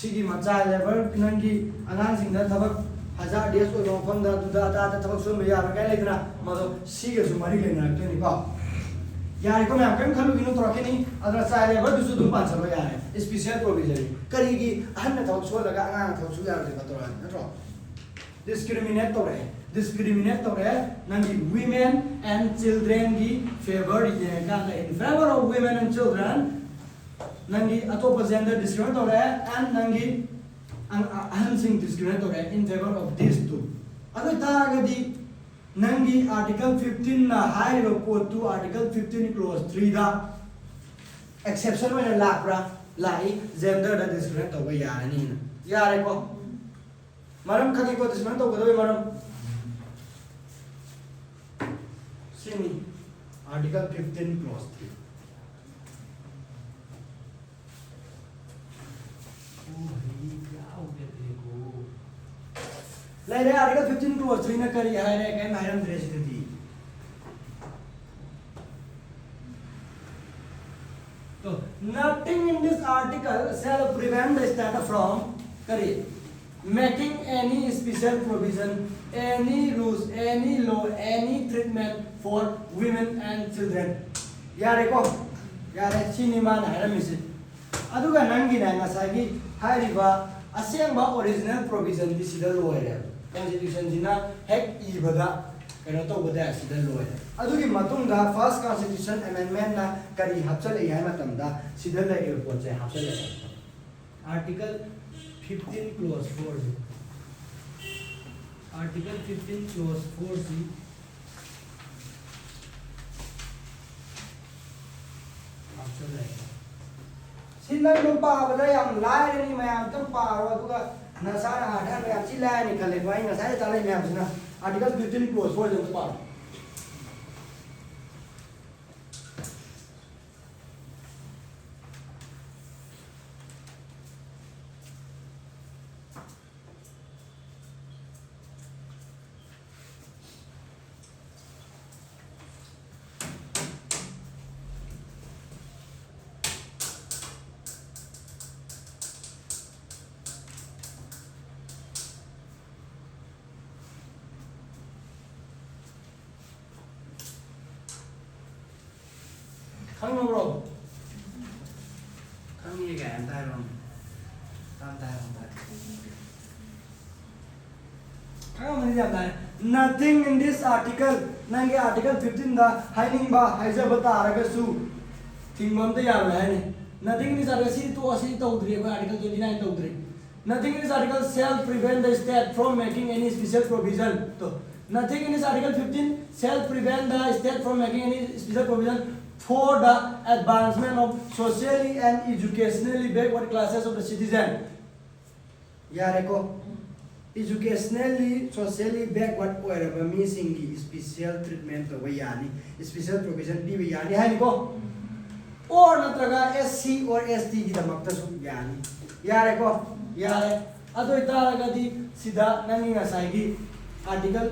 sigi ma child labor nangi anang singda thabak 1000 days oiba phangda duda ta thabak sun me yara kai leidna mado sigi su mari leina to ni ko यार को मैं कम खलु गिनो तोरकेनी अदरा चाइले बर दुसु दुम पांचरो यार special provision करीगी अहन न थौ सो लगा अंगा थौ सु यार दे बतरा नरो डिस्क्रिमिनेट तोरे नंगी women and children की फेवर ये का in favor of women and children नंगी अतोप जेंडर डिस्क्रिमिनेट तोरे and नंगी अहन सिंग डिस्क्रिमिनेट तोरे in favor of these two अदो तागदी Nangi Article 15 na high report to Article 15 clause 3 da exception when lakra lai gender da discriminate to yara ni na yare ko maram khagi ko discriminate to godo maram sini Article 15 clause 3 Like Article 15 clause 3 na kari hai re kai mahram dress thi so nothing in this article shall prevent the state from kari making any special provision any rules any law any treatment for women and children yare ko yare cinema na haram isi aduga nangi na ngasagi hairiba asengba original provision di sida loire Constitution jina hek ibada kano to bada sida loy adugi matungda first constitution amendment na kari hapchale yai matamda sida la airport che hapchale article 15 clause 4 article 15 clause 4c hapchale sinna no pa bada yam lai ni mayam tam pa ro aduga na sana ada yang sila ni kalau main na saya tahu ni apa sih artikel 15 clause 4 yang tepat Không bro. Không như cả em tay rồi. Tay. Không mình làm này. Nothing in this article. Nang cái article 15 da hiding ba haja bata raga su. Thing bom to yaar hai ne. Nothing in this article si to asi to udri ba article 29 to udri. Nothing in this article shall prevent the state from making any special provision. To nothing in this article 15 shall prevent the state from making any special provision for the advancement of socially and educationally backward classes of the citizen. Yare ko educationally socially backward oiraba mi singi special treatment to yani special provision bi yani hani ko or natraga SC or ST ki damakta su yani yare ko yare adoi taragadi sida nangi ngasai gi article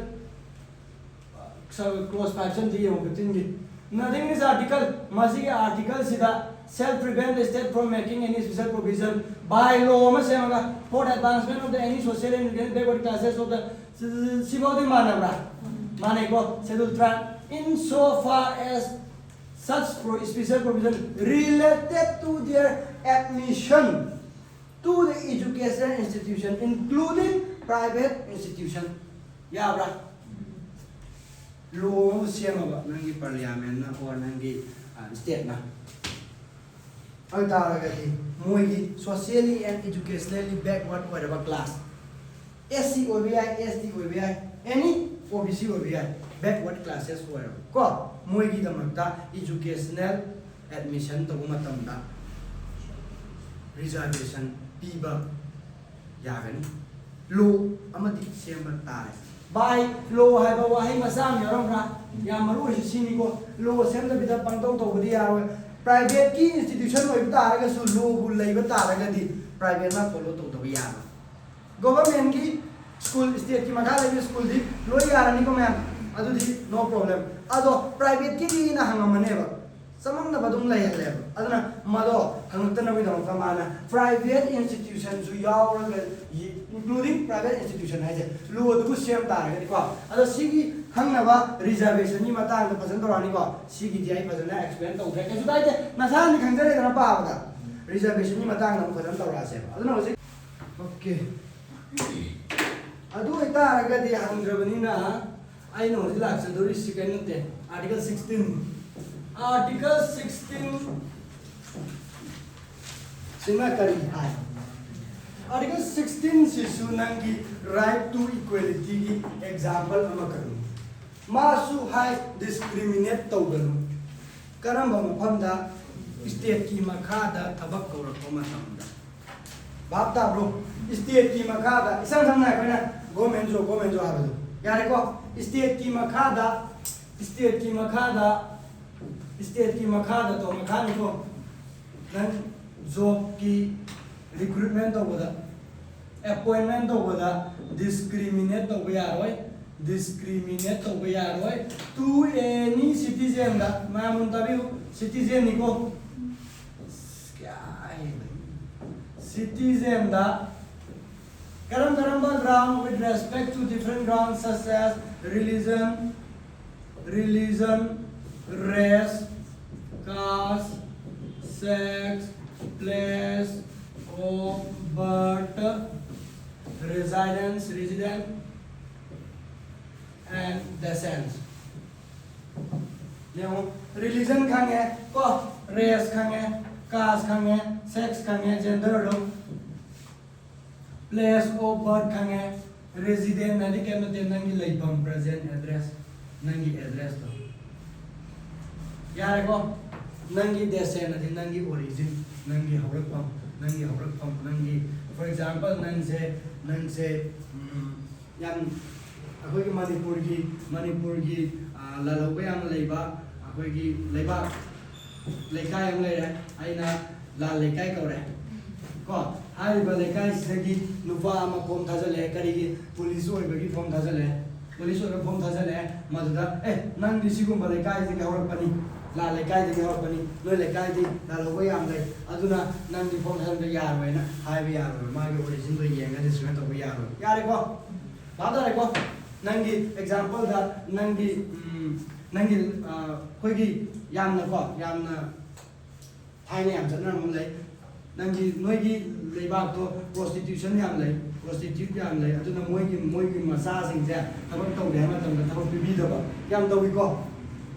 clause 5 di yo 15 gi Nothing in this article, Masigi article sida shall prevent the state from making any special provision by law for the advancement of the any social and backward classes of the Sibodi Manabra. Maneko schedule track in so far as such special provision related to their admission to the education institution, including private institution. Yeah, bro. Law siapa nangi parliament na or nangi state na. Ang tawag kasi muigi socially and educationally backward whatever class. SC OBI, ST OBI, any OBC OBI backward classes whatever. Ko muigi damagta educational admission to matamda. reservation piba yagani law amadi sema tare by law haiba wahi masam yaramra ya maru sini ko law semda bida pangtong to budi yaro private ki institution oi tare ga su law bu leiba tare ga di private na follow to to yaro government ki school state ki makha lebi school di law yarani ko ma'am adu di no problem ado private ki di na hangamane ba samang na badung lay level aduna mado hangta na bidang kamana private institution su yaw including private institution hai je lu du sem ta ga ko ado sigi hangna ba reservation ni mata ga pasan dorani ko sigi di ai pasan explain to ga ke dai je na sa ni khang jare na pa ba reservation ni mata ga pasan to ra se aduna hoji okay adu ita ga di hangrabani na ai no hoji lak se dori second te article 16 Article 16 Sima kari hai Article 16 sisu nangi right to equality ki example ama karu masu hai discriminate tawganu karamba mafamda state ki makhada thabak kaurakpa matamda bapta bro state ki makhada isang samna koina government jo habadu yare ko state ki makhada state की मखादा तो मखानी को none job की recruitment तो बोला appointment तो बोला discriminate तो बोया रोय to any citizen दा मैं मुंतबी citizen निको क्या है citizen दा करम ground with respect to different grounds such as religion race, caste, sex, place of birth, residence, and descent. Now, religion khange, ko race khange, caste khange, sex khange, gender do, place of birth khange, resident nadi kena tenangi laibam present address, nangi address do. यारे को नंगी देशे नदी नंगी origin नंगी हौरकपम नंगी for example नंसे याम अखोई की मणिपुर की लालौबे याम लेबा अखोई की लेबा लेकाय याम ले रहे आइना लाल लेकाय कौरे को हारिबा लेकाय सगी नुपा अमा फॉर्म थाजले करी पुलिस ओइबगी फॉर्म थाजले पुलिस ओइबा फॉर्म थाजले मदुदा नंगी सिगुम लेकाय से हौरकपनी la lekai de hor pani no lekai de la lo way am lai aduna nang di phone han de yar we na hai be yar ma ge origin do yeng ga dis to be yar yare ko ba da re ko nang di example da nang di khoi gi yam na thai ne am chan na mum lai nang di noi gi leiba to prostitution yam lai prostitute yam lai aduna moi gi masa sing ja thabak to de ma tam da thabak bi da ba yam do wi ko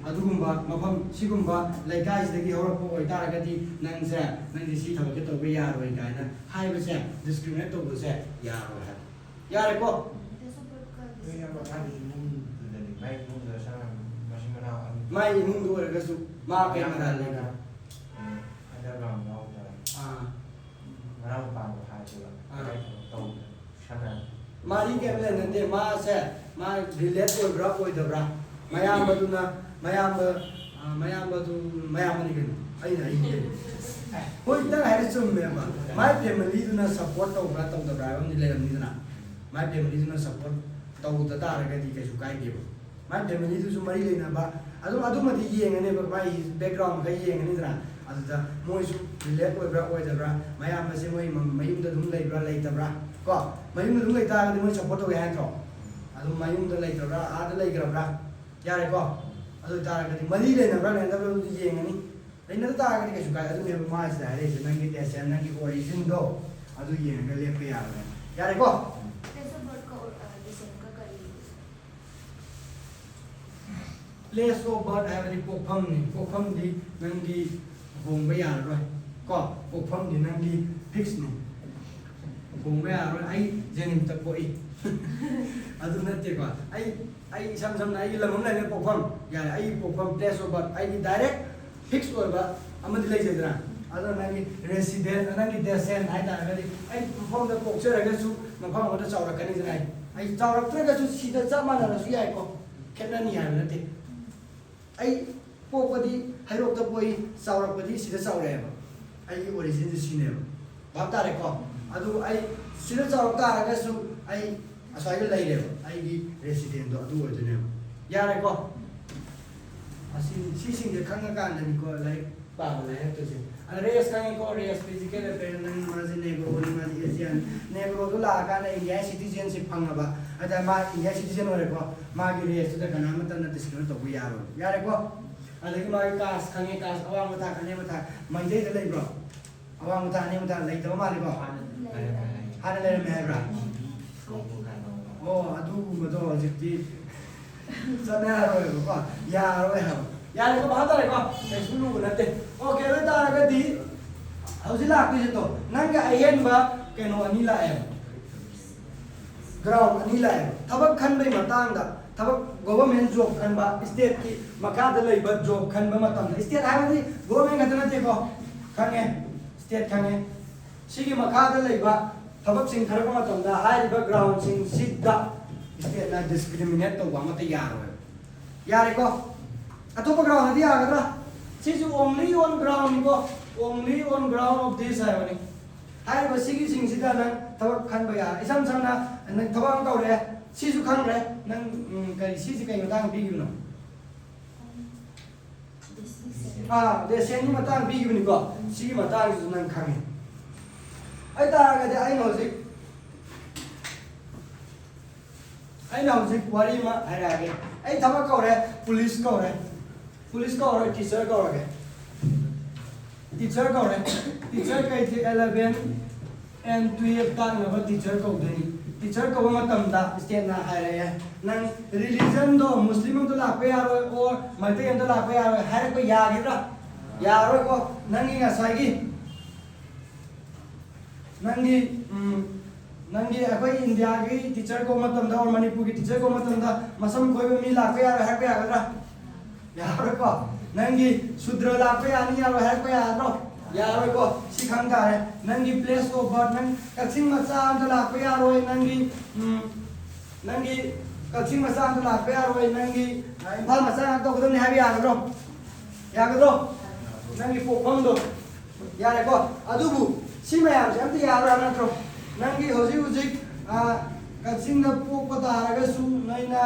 अदुगुम्बा मफम सिगुम्बा लेकाइसदगी हौरपो ओइतारगदी नंगसे नंगदि सि थबक तोबे यारोय गायना हाइबसे discriminate तोबसे यारोय है यारे को माइ इमुंग दो रगसु मा के मरा लेगा मारी के बले नंदे मा से मा relate ओइब्रा ओइदब्रा mayam ni kan ai na ai hoi ta hai sum me ma my family do na support to bra to da bra ni le ni na my family do na support to da ta ra ga di ke su kai ge my family do su mari le na ba adu ma di yeng ne ba my background ga yeng ni na adu da moi su relate oi da bra mayam ma se moi mayum da dum lai bra lai ta bra ko mayum da dum lai ta ga moi support to ga han ko adu mayum da lai ta bra a da lai ga bra यारे को अदु तारगदि मली लेना ब्रा लेना ब्रा येंगनी लेना तारगदि केसु काय अदु ने मास दारे नंगी देसे नंगी ओरिजिन दो अदु येंग लेपे यारे को प्लेस ऑफ बर्थ का डिसेंट का करी प्लेस ऑफ बर्थ है पोखम दी नंगी बोंबे यार रो को पोखम दी नंगी फिक्स नी बोंबे यार रो आई जेनिम तक कोई अदु नते को आई सम आई लमम नै पोखम यार आई पोखम प्लेस ऑफ बर्थ आई डायरेक्ट फिक्स ओबा अमदि लै जेद्रा ꯑꯗꯣ ꯅꯪꯒꯤ ꯔꯦꯁꯤꯗꯦꯟ ꯅꯪꯒꯤ ꯗꯦꯁꯦꯟ ꯍꯥꯏꯇꯥꯔꯒꯗꯤ ꯑꯩ ꯃꯐꯝꯗ ꯄꯣꯛꯆꯔꯒꯁꯨ ꯃꯐꯝ ꯑꯃꯗ ꯆꯥꯎꯔꯛꯀꯅꯤꯗꯅ ꯑꯩ ꯆꯥꯎꯔꯛꯇ꯭ꯔꯒꯁꯨ ꯁꯤꯗ ꯆꯞ ꯃꯥꯟꯅꯔꯁꯨ ꯌꯥꯏꯀꯣ ꯈꯦꯠꯅꯅꯤ ꯍꯥꯏꯕ ꯅꯠꯇꯦ ꯑꯩ ꯄꯣꯛꯄꯗꯤ ꯍꯩꯔꯣꯛꯇ ꯄꯣꯛꯏ ꯆꯥꯎꯔꯛꯄꯗꯤ ꯁꯤꯗ ꯆꯥꯎꯔꯛꯑꯦꯕ ꯑꯩꯒꯤ ꯑꯣꯔꯤꯖꯤꯟꯁꯦ ꯁꯤꯅꯦꯕ ꯚꯥꯞ ꯇꯥꯔꯦꯀꯣ ꯑꯗꯨ ꯑꯩ sila chawak taragasu ai aswai lai le ai gi resident do adu oidene yare ko asi si sing de khanga kan de ko lai pa lai to se an res kan ko res physical appearance ma se negro ni ma asian negro do la ka na india citizenship phanga ba ada ma india citizen ore ko ma gi res da kana ma tan na discriminate to yaro yare ko adagi ma kas khange kas awang mata khane mata mai de lai bro awang mata ne mata lai to ma li ba hana le me bra oh adu ma do jikti sana ro ko ya ro ha ya le ko ba ta le ko sai sulu na te okay ro ta ga di hausi la ku to nang ga ayen ba ke no ani la em ground ani la em thabak khan bai matang da thabak government job khan ba state ki maka da lai ba job khan ba matam state ha ni government ga na te ko khange state khange sigi maka da lai ba thabak sing khar ba matam da hai ba ground sing sit da state na discriminate to ba mata yaro yare ko atopa ground di aga tra this is only on ground ko only on ground of this hai bani hai ba sigi sing sida nang thabak khan ba ya isam sam na nang thabak ka re si su khan re nang kai si si kai matang bi gi no de sen ni matang bi gi ni ko si matang su nang khan ai ta ga de ai no sik ai nào dịch wari ma ai ra cái ai thama câu đấy police câu đấy teacher câu đấy teacher câu đấy teacher cái thì 11 and 12 tang là teacher câu đấy teacher câu mà tầm da state na hai đấy nang religion do muslim do la pe aro or malte do la pe aro hai ko ya gi ra ya ro ko nang ngi ngasai gi nangi akwai india gi teacher ko matam da or manipur gi teacher ko matam da masam koi ba mi la ka ya ha ka ya ga ya ro ko nangi sudra la ka ya ni ya ha ka ya ro ya ro ko si khang ka re nangi place of birth nang kaksing ma cha am da la ka ya ro nangi kaksing ma cha am da la ka ya ro nangi imphal ma cha to ko ni ha ya ga ro nangi po khom do ya re ko adubu si ma ya am ti ya ro na tro nangi hoji hoji kaksing da pok pa taraga su naina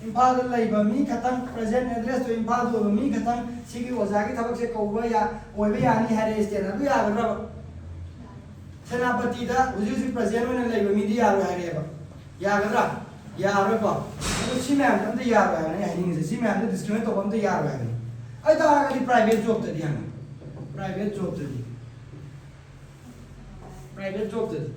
imphal lai ba mi khatang present address to imphal do mi khatang sigi oja gi thabak se kouba ya oiba ya ni hare state adu ya ga ra senapati da hoji hoji present one lai ba mi di ya ro hare ba ya ga ra ya ro ba adu si ma'am tam da ya ro ha ni haning se si ma'am da discriminate to bam da ya ro ha ni ai ta ga di private job ta di han private job tadi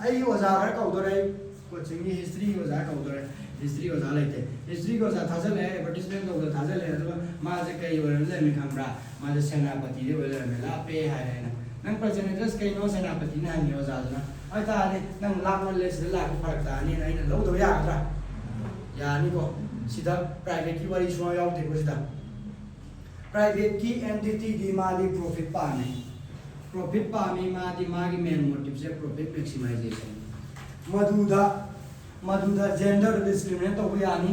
ai oja har ka udare coaching ni history oja ka udare history oja laite history ko sa thajal hai advertisement ko thajal hai to ma je kai or le mi khamra ma je senapati de wala me la pe hai na nang present address kai no senapati na ni oja na ai ta ni nang lak na le se la ko parak ta ni ai na lo do ya tra ya ni ko sida private ki wari shwa yaw de ko sida private की entity di mali profit पाने मादी मागी main motive से profit maximization Madhuda gender discriminate तो यानी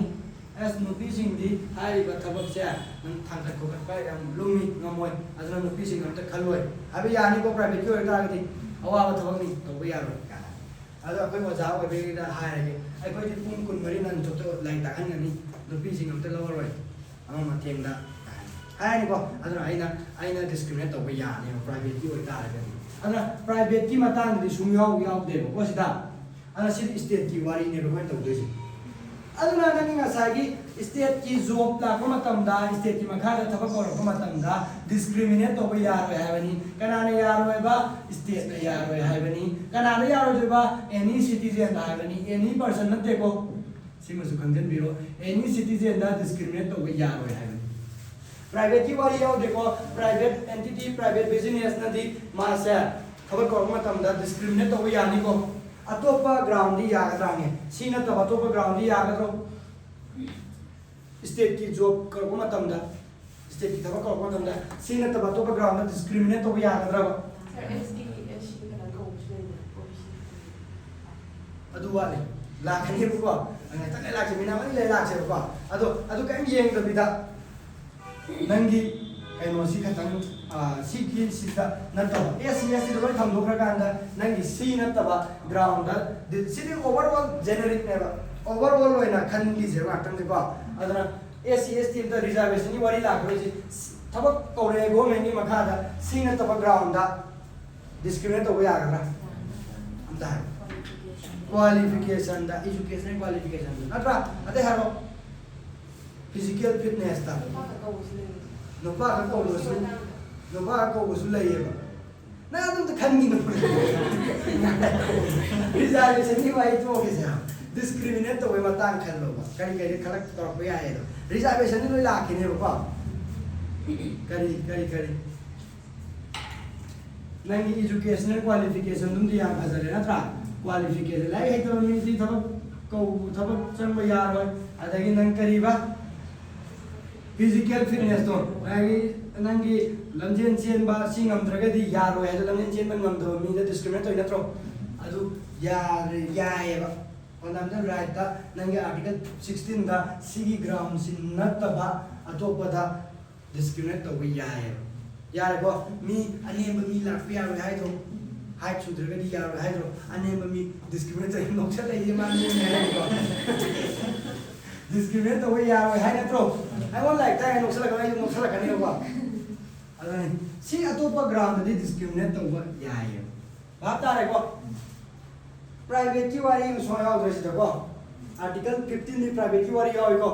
as nupi sing di hari batabak से नंग थंग को काय हम Lumii ngamoi adra nupi sing हम तक खलoi अभी यानी को private की ओर गति अवा बाtabak ni तो यारो अदो कोई वजा को बे दा हाय रे ai कोई di pung kun mari nan to lai ta kan ni nupi sing हम तक lover ama mateng da ai ko adra aina discriminate to ya ni private ki oi ta ga adra private ki matang di sum yau de ko sida ana si state ki wari ne ro to de si adra nang nga sa gi state ki job la ko matam da state ki makha da thaba ko ro matam da discriminate to ya ro ha bani kana ne ya ro ba state ne ya ro ha bani kana ne ya ro ba any citizen da ha bani any person na de ko si ma su khangjan biro any citizen da discriminate to ya ro ha private की वाली याव देखो private entity private business नदी मासे खबर को मतलब दा discriminate तो यानी को अतोपा ground दी यागत रांगे सीना तो अतोपा ground दी यागत रो स्टेट की जॉब करको मतमदा स्टेट की थबक करको मतमदा सी नतबा तो ग्राउंड डिस्क्रिमिनेट तो यागद्राबा अदु वाले लाखनी को अंग तक लाख बिना मनी ले लाख से को अदु कम येंग दबिदा नंगी कइनो सी खतंग सी की सिदा नतबा एस दबा थमदोखरा कांदा नंगी सी नतबा ground the city overall generic नेबा ओवरऑल होइना खनगी जे वाटंग को अदना एस टी द रिजर्वेशन नि वारी लाख रोजी थबक कौरे गवर्नमेंट नि मखादा सी नतबा ग्राउंड दा डिस्क्रिमिनेट तो यागरा अंदा qualification da education qualification da atra ate haro physical fitness ta no pa ko su lai ba na dum ta khan ni no reservation ni wai to ke sa discriminate to we matang khan lo ba kari khalak to ko ya e do reservation ni lo la ki ne ba kari nangi educational qualification dum di yang phazale na tra qualification lai hai to mi si thab chang ba yar hoy adagi nang kariba physical fitness to ai nangi lamjen chen ba singam draga di yar hoy ado lamjen chen ban ngam do mi da discriminate to natro adu ya ba onam da right da nangi article 16 da sigi ground sin nataba atopa da discriminate to ya ko mi ani ba mi lak pi yar hai to hai chudra di yar hai ro ane mami discriminate ai nok cha dai man ni ne ko discriminate to yar hai na tro I want like that nok sa la ka nok sa la ka ni ko ala si atopa ground di discriminate to ya ye ba ta re ko private ki wari so ya do si ko article 15 di private ki wari ya ko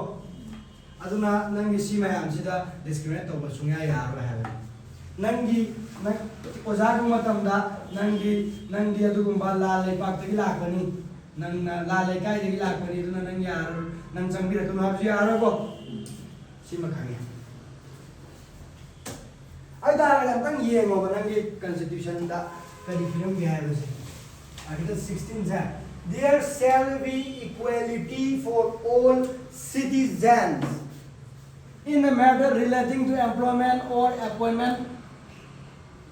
aduna nangi si mayam si da discriminate to ba sunya yar hai nangi ओजा नंगी अदुगुम्बा लाल लेपाक लाखनी नंग लाल लेकाई लाखनी नंग यार नंग चंबीरकनु हाबसु यारगो सिमा खांगे अदांग येंगो नंगी constitution दा करी film भी है बस आर्टिकल 16 है there shall be equality for all citizens in the matter relating to employment or appointment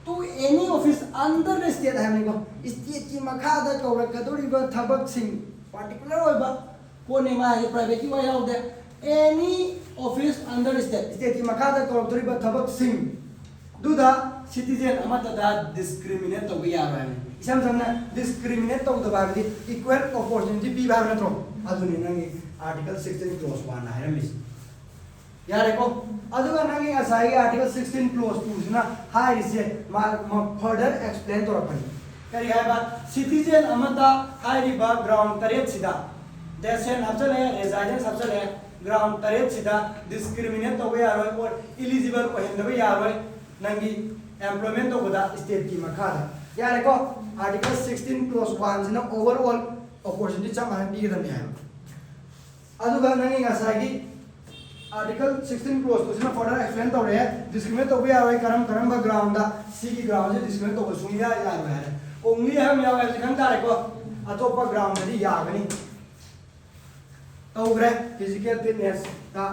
to any office under the state having go state ki makhada kaurakadori ba thabak sing particular oiba kone ma private ki way out there any office under the state ki makhada kaurakadori ba thabak sing duda citizen amata da discriminate to ya ba isam samna discriminate to da ba di equal opportunity bi ba na tro aduni nangi article 16 clause 1 na hai miss यार को अदुगा नंगी acai article 16 close 2 ना high से further explain तो रखनी करी है बात citizen अमता high Riba ground Taret सिदा देशन हबचले रेजिडेंस हबचले ग्राउंड तरेत सिदा डिस्क्रिमिनेट तो यार और एलिजिबल को हिंदबे यार नंगी एम्प्लॉयमेंट तो बदा स्टेट की मखादा यार को आर्टिकल 16 क्लोज 1 ना ओवरऑल अपॉर्चुनिटी चमा दी गदम है अदुगा नंगी असाई आर्टिकल 16 क्लोज तो इसमें फर्दर एक्सप्लेन तो रहे डिस्क्रिमिनेट तो भी आ रहा है करम का ग्राउंड दा सी की ग्राउंड से डिस्क्रिमिनेट तो सुनिया या रहा है ओनली हम या वैसे kan तारे को अतोपा ग्राउंड दी यागनी तो ग्रे फिजिकल फिटनेस दा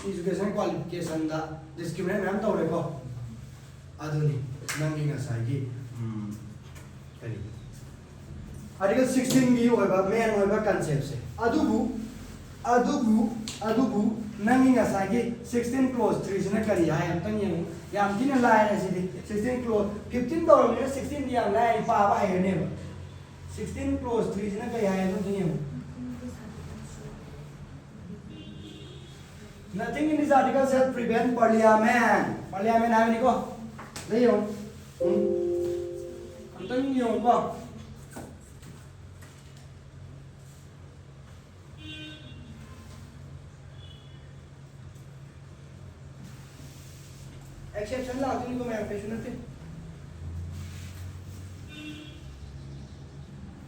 एजुकेशन क्वालिफिकेशन दा डिस्क्रिमिनेट हम तो रे को अदुनी नंगी ngसाई करी आर्टिकल 16 की होबा मेन होबा कांसेप्ट से अदुबु नंगी ngसाई 16 क्लोज 3 से करी है हम तंग याम तिन लाय रे सिदी 16 क्लोज 15 डॉलर में 16 दिया लाय पा बा है ने 16 क्लोज 3 से करी है तो तिन nothing in this article shall prevent parliament है नि को ले यो हम तंग यो को एक्सेप्शन ला आदमी को मैं पेशेंट थे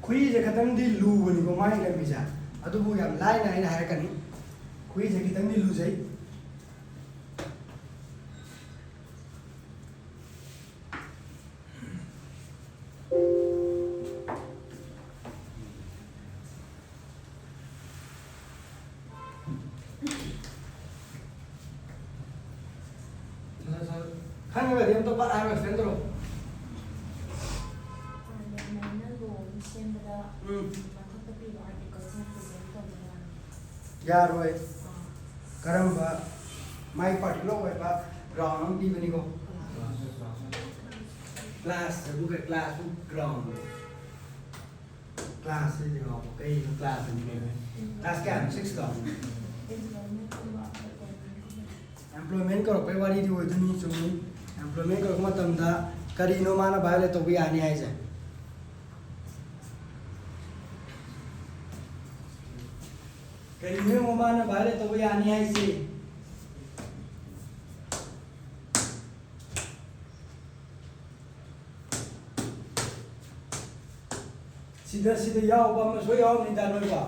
खुई जे खतंग दी लू बनी को माई लग बिजा अदु बु याम लाई ना ina हायर कनी खुई जे खतंग दी लू जई ꯈꯪꯉꯒꯗꯤ ꯑꯝꯇ ꯄꯥꯠ ꯍꯥꯏꯔ ꯑꯦꯛꯁꯄ꯭ꯂꯦꯟ ꯇꯧꯔꯣ ꯑꯗꯨꯃꯥꯏꯅ ꯂꯣꯟ ꯁꯦꯝꯕꯗ ꯃꯊꯛꯇ ꯄꯤꯕ ꯑꯥꯔꯇꯤꯀꯜꯁꯤꯡ ꯄ꯭ꯔꯖꯦꯟꯠ ꯇꯧꯕ ꯌꯥꯔꯣꯏ ꯀꯔꯝꯕ ꯃꯥꯏ ꯄꯥꯔꯇꯤꯀꯨꯂꯔ ꯑꯣꯏꯕ ꯒ꯭ꯔꯥꯎꯟ ꯑꯃ ꯄꯤꯕꯅꯤꯀꯣ क्लास अदुगा क्लास ग्राउंड क्लास से जो कई क्लास में क्लास क्या है 6 का एम्प्लॉयमेंट करो पे वाली दी होई दुनी चुमी एम्प्लॉयमेंट करो मतम दा करीनो माना भाले तो भी आनी है जे करीनो माना भाले तो भी आनी है से सीधा याव बम सो याव नि दानो बा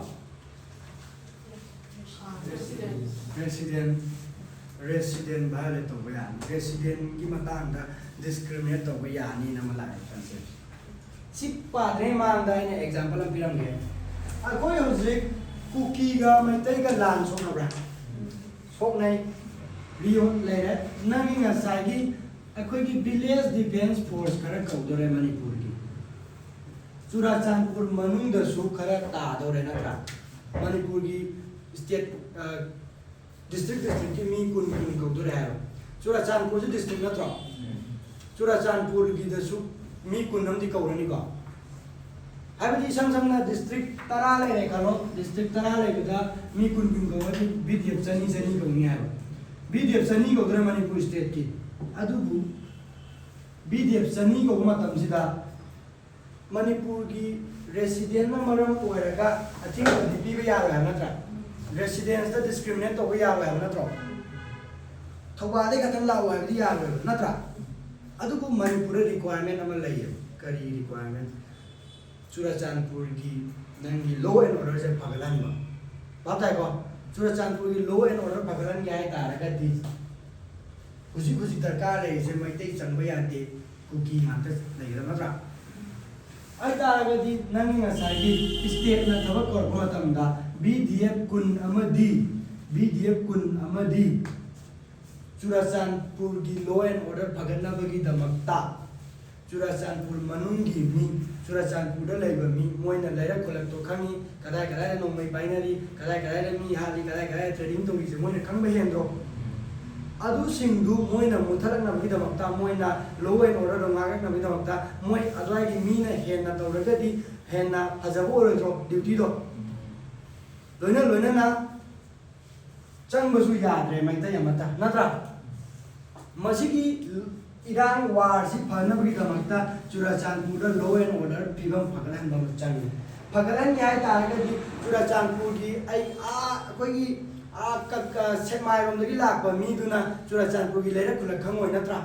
रेसिडेंट भाले तो बया रेसिडेंट की मतांग दा डिस्क्रिमिनेट तो बया नि न मला कॉन्सेप्ट सिप्पा रे मांदा इन एग्जांपल अम पिरंगे आ कोई हुजिक कुकी गा मैतै का लान सोनब्रा सोक नै रियो लेरे नंगी ngसागी अखोई की विलेज डिफेंस फोर्स खरा कौदरे मणिपुर की चुराचांदपुर मनुंग दसु खरा तादोरे नत्रा मणिपुर की स्टेट डिस्ट्रिक्ट की मी कुन कौदरे है चुराचांदपुर से डिस्ट्रिक्ट नत्रा चुराचांदपुर की दसु मी कुन नमदि कौरनी को हाबदी समसमना डिस्ट्रिक्ट तरा ले खलो डिस्ट्रिक्ट तरा ले बदा मी कुन कौवदी बीडीएफ चनी कौनी है बीडीएफ चनी कौदरे मणिपुर स्टेट की अदुबु बीडीएफ चनी को मतमसिदा मणिपुर की रेसिडेंट मरम ओरगा अथिंग पीबा यागा नत्रा रेसिडेंस दा डिस्क्रिमिनेट तो यागा नत्रा थौबादे खतन लाओ हाबदी यागा नत्रा अदुबु मणिपुर रिक्वायरमेंट अमल लैय करी रिक्वायरमेंट चुराचांदपुर की नंगी लॉ एंड ऑर्डर से फगलानबा बात है को चुराचांदपुर की लॉ एंड ऑर्डर फगलान क्या है तारगदी खुशी खुशी दरकार है इसे मैते चंगबा यादे कुकी मात्र लेगा नत्रा आई तारगदी नंगी ngसागी स्टेट ना थबक करबो मतमदा बीडीएफ कुन अमदी बीडीएफ कुन अमदी चुराचांदपुर की लॉ एंड ऑर्डर फगलनाबगी दमकता चुराचांदपुर मनुंगी मी चुराचांदपुर लेबा मी मोइना लेरा कोलक तो खंगी कदाय कदाय नोमै बाइनरी कदाय कदाय मी हाली कदाय कदाय ट्रेडिंग तो बिसे मोइना खंगबा हेंद्रो अदु सिंधु मोइना मुथलकनाबगी दमकता मोइना लॉ एंड ऑर्डर दमागकनाबगी दमकता मोइ अदवाई मीना हेना तौरगदी हेना फजबो ओरद्रो ड्यूटी दो लोइना लोइना ना चंगबसु याद्रे मैतै अमता नत्रा मसिगी इरान वार से फनबगी दमकता चुराचांदपुर लॉ एंड ऑर्डर फिबम फगलन बम चंगे फगलन याय तारगदी चुराचांदपुर की आई कोई सेमाई रोमदगी लाकबा मीदुना चुराचांदपुर की लेरा खुलक खंगोय नत्रा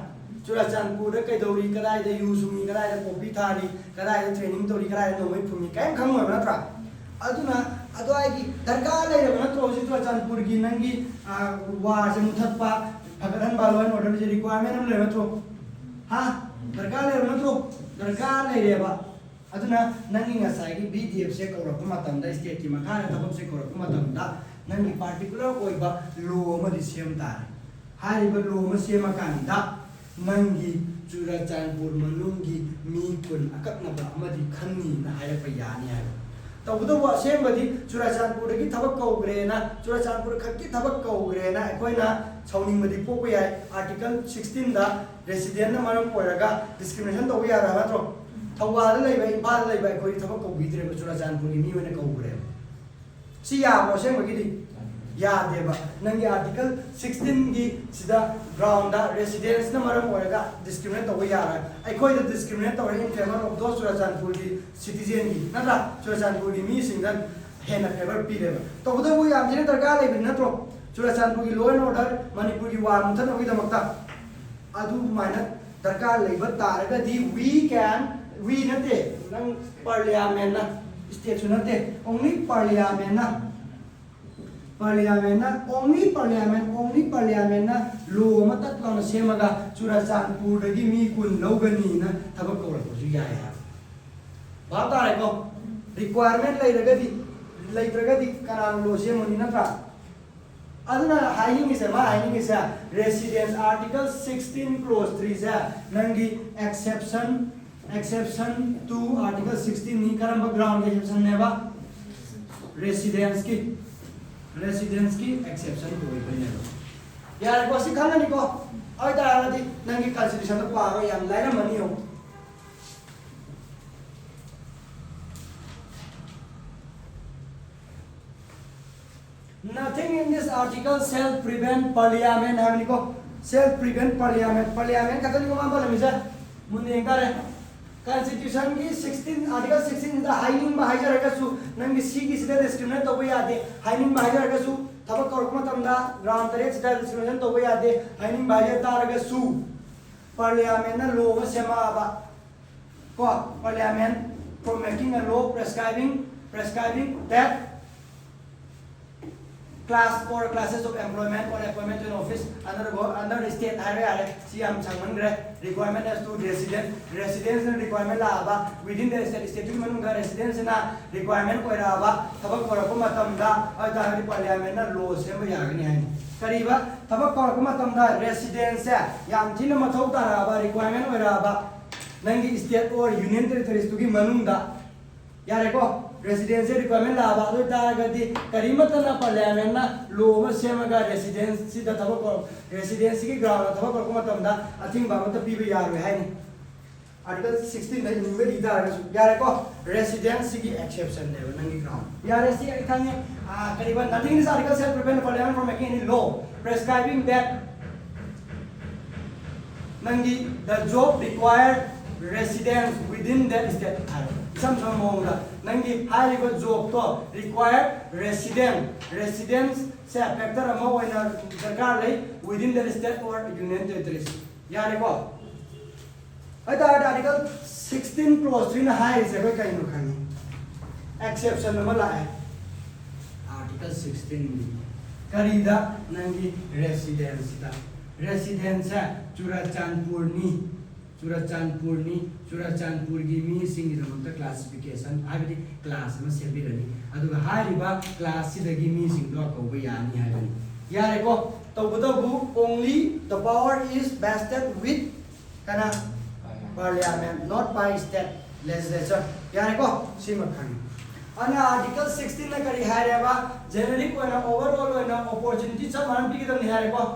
चुराचांदपुर कईदौरी कदाय यूसुमी कदाय कॉफी थारी कदाय ट्रेनिंग तौरी कदाय नोमै फुमी कायम खंगोय नत्रा अदुना अदवाई दरकार लेरे नत्रो चुराचांदपुर की नंगी वार से मुथत्पा फगलन बालो एंड ऑर्डर से रिक्वायरमेंट हम ले नत्रो हाँ दरकार ले नत्रो दरकार ले बा अदुना नंगी ngसागी बीडीएफ से कौरप मतमदा स्टेट की मखाना थबम से कौरप मतमदा नंगी पार्टिकुलर ओइबा लो अमदि सेम तारे हारिबा लो अम सेम कांदा नंगी चुराचांदपुर मनुंगी मी कुन अकक्नबा अमदि खन्नी ना हायरप यानी हाय तबुदो वा सेमबदि चुराचांदपुर की थबक कौग्रेना चुराचांदपुर खक्की थबक कौग्रेना अखोइना छौनिंगबदि पोको याय आर्टिकल 16 दा रेसिडेंट मरम ओरगा डिस्क्रिमिनेशन तो यारा नत्रो थौवादा लेबा इम्फाल लेबा अखोइ थबक कौबिद्रे चुराचांदपुर की मी ओइना कौग्रे सी याबो सेमबगिदि यादेबा नंगी आर्टिकल 16 की सिदा ग्राउंड रेसिडेंस न मरम ओरगा डिस्क्रिमिनेट तो यारा अखोइ द डिस्क्रिमिनेट तो इन फेवर ऑफ दो चुराचांदपुर की सिटीजन की नत्रा चुराचांदपुर की मी सिंग हेना फेवर पीलेबा तो बुदो वो यामजिने दरकार लेबि नत्रो चुराचांदपुर की लॉ एंड ऑर्डर मणिपुर की वार मुथनबगी दमकता अदु माइना दरकार लेबा तारगदी वी नते नंग पार्लियामेंट ना स्टेट सुनते ओनली पार्लियामेंट ओनली पार्लियामेंट ना लो मतत लाना सेमगा चुराचांदपुर दगी मी कुन लौगनी ना थबक कौरपसु याय बात तारे को रिक्वायरमेंट लेरगदी कनान लो सेमनी नत्रा aduna hiding is ma hiding is residence article 16 clause 3 is nangi exception to article 16 ni karamba ground exception neba residence ki exception to ibane yar ko si khana ni ko ai ta ala di nangi constitution to paro yam laina mani ho nothing in this article shall prevent parliament having ko shall prevent parliament kata ni ko ma bala misa mun engare constitution ki 16 article 16 da hiding ba hajar ka su nangi si ki sida discriminate to ya de hiding ba hajar ka su thaba korkma tamda ground tare sida discrimination to ya de hiding ba hajar tar ka su parliament na law ma sema ba ko parliament for making a law prescribing that class or classes of employment or appointment in office under the state highway CM Changmangre requirement as to residence and requirement la aba within the state manunga residence na requirement ko ra aba thabak korako matam da ada parliament na law sem yagni hai kariba thabak korako matam da residence yam thina mathau ta ra aba requirement ko ra aba nangi state or union territories to gi manunga yare ko residence requirement la ba do ta gadi karimata na parliament na law ma sema ga residence si da thaba ko residence ki ground thaba ko matam da athing ba mata pi be yar hai ni article 16 na inve di da yare ko residence ki exception ne nangi ground yare si ithang kariban nothing is article shall prevent parliament from making any law prescribing that nangi the job required residence within that state some mong da nangi high job to required residence se factor ama oina sarkar lai within the state or union territories yare ko ada article 16 clause 3 na high is ko kai no khani exception ma la hai article 16 karida nangi residence Churachandpur gi mi singi da classification abidi class ma sebirani aduga hariba class sidagi mi sing do ko ba yani haibani yare ko tobudabu only the power is vested with kana parliament not by state legislature yare ko sima khani ana article 16 na kari hareba generic oina overall oina opportunity cha man pi ki ni hare ko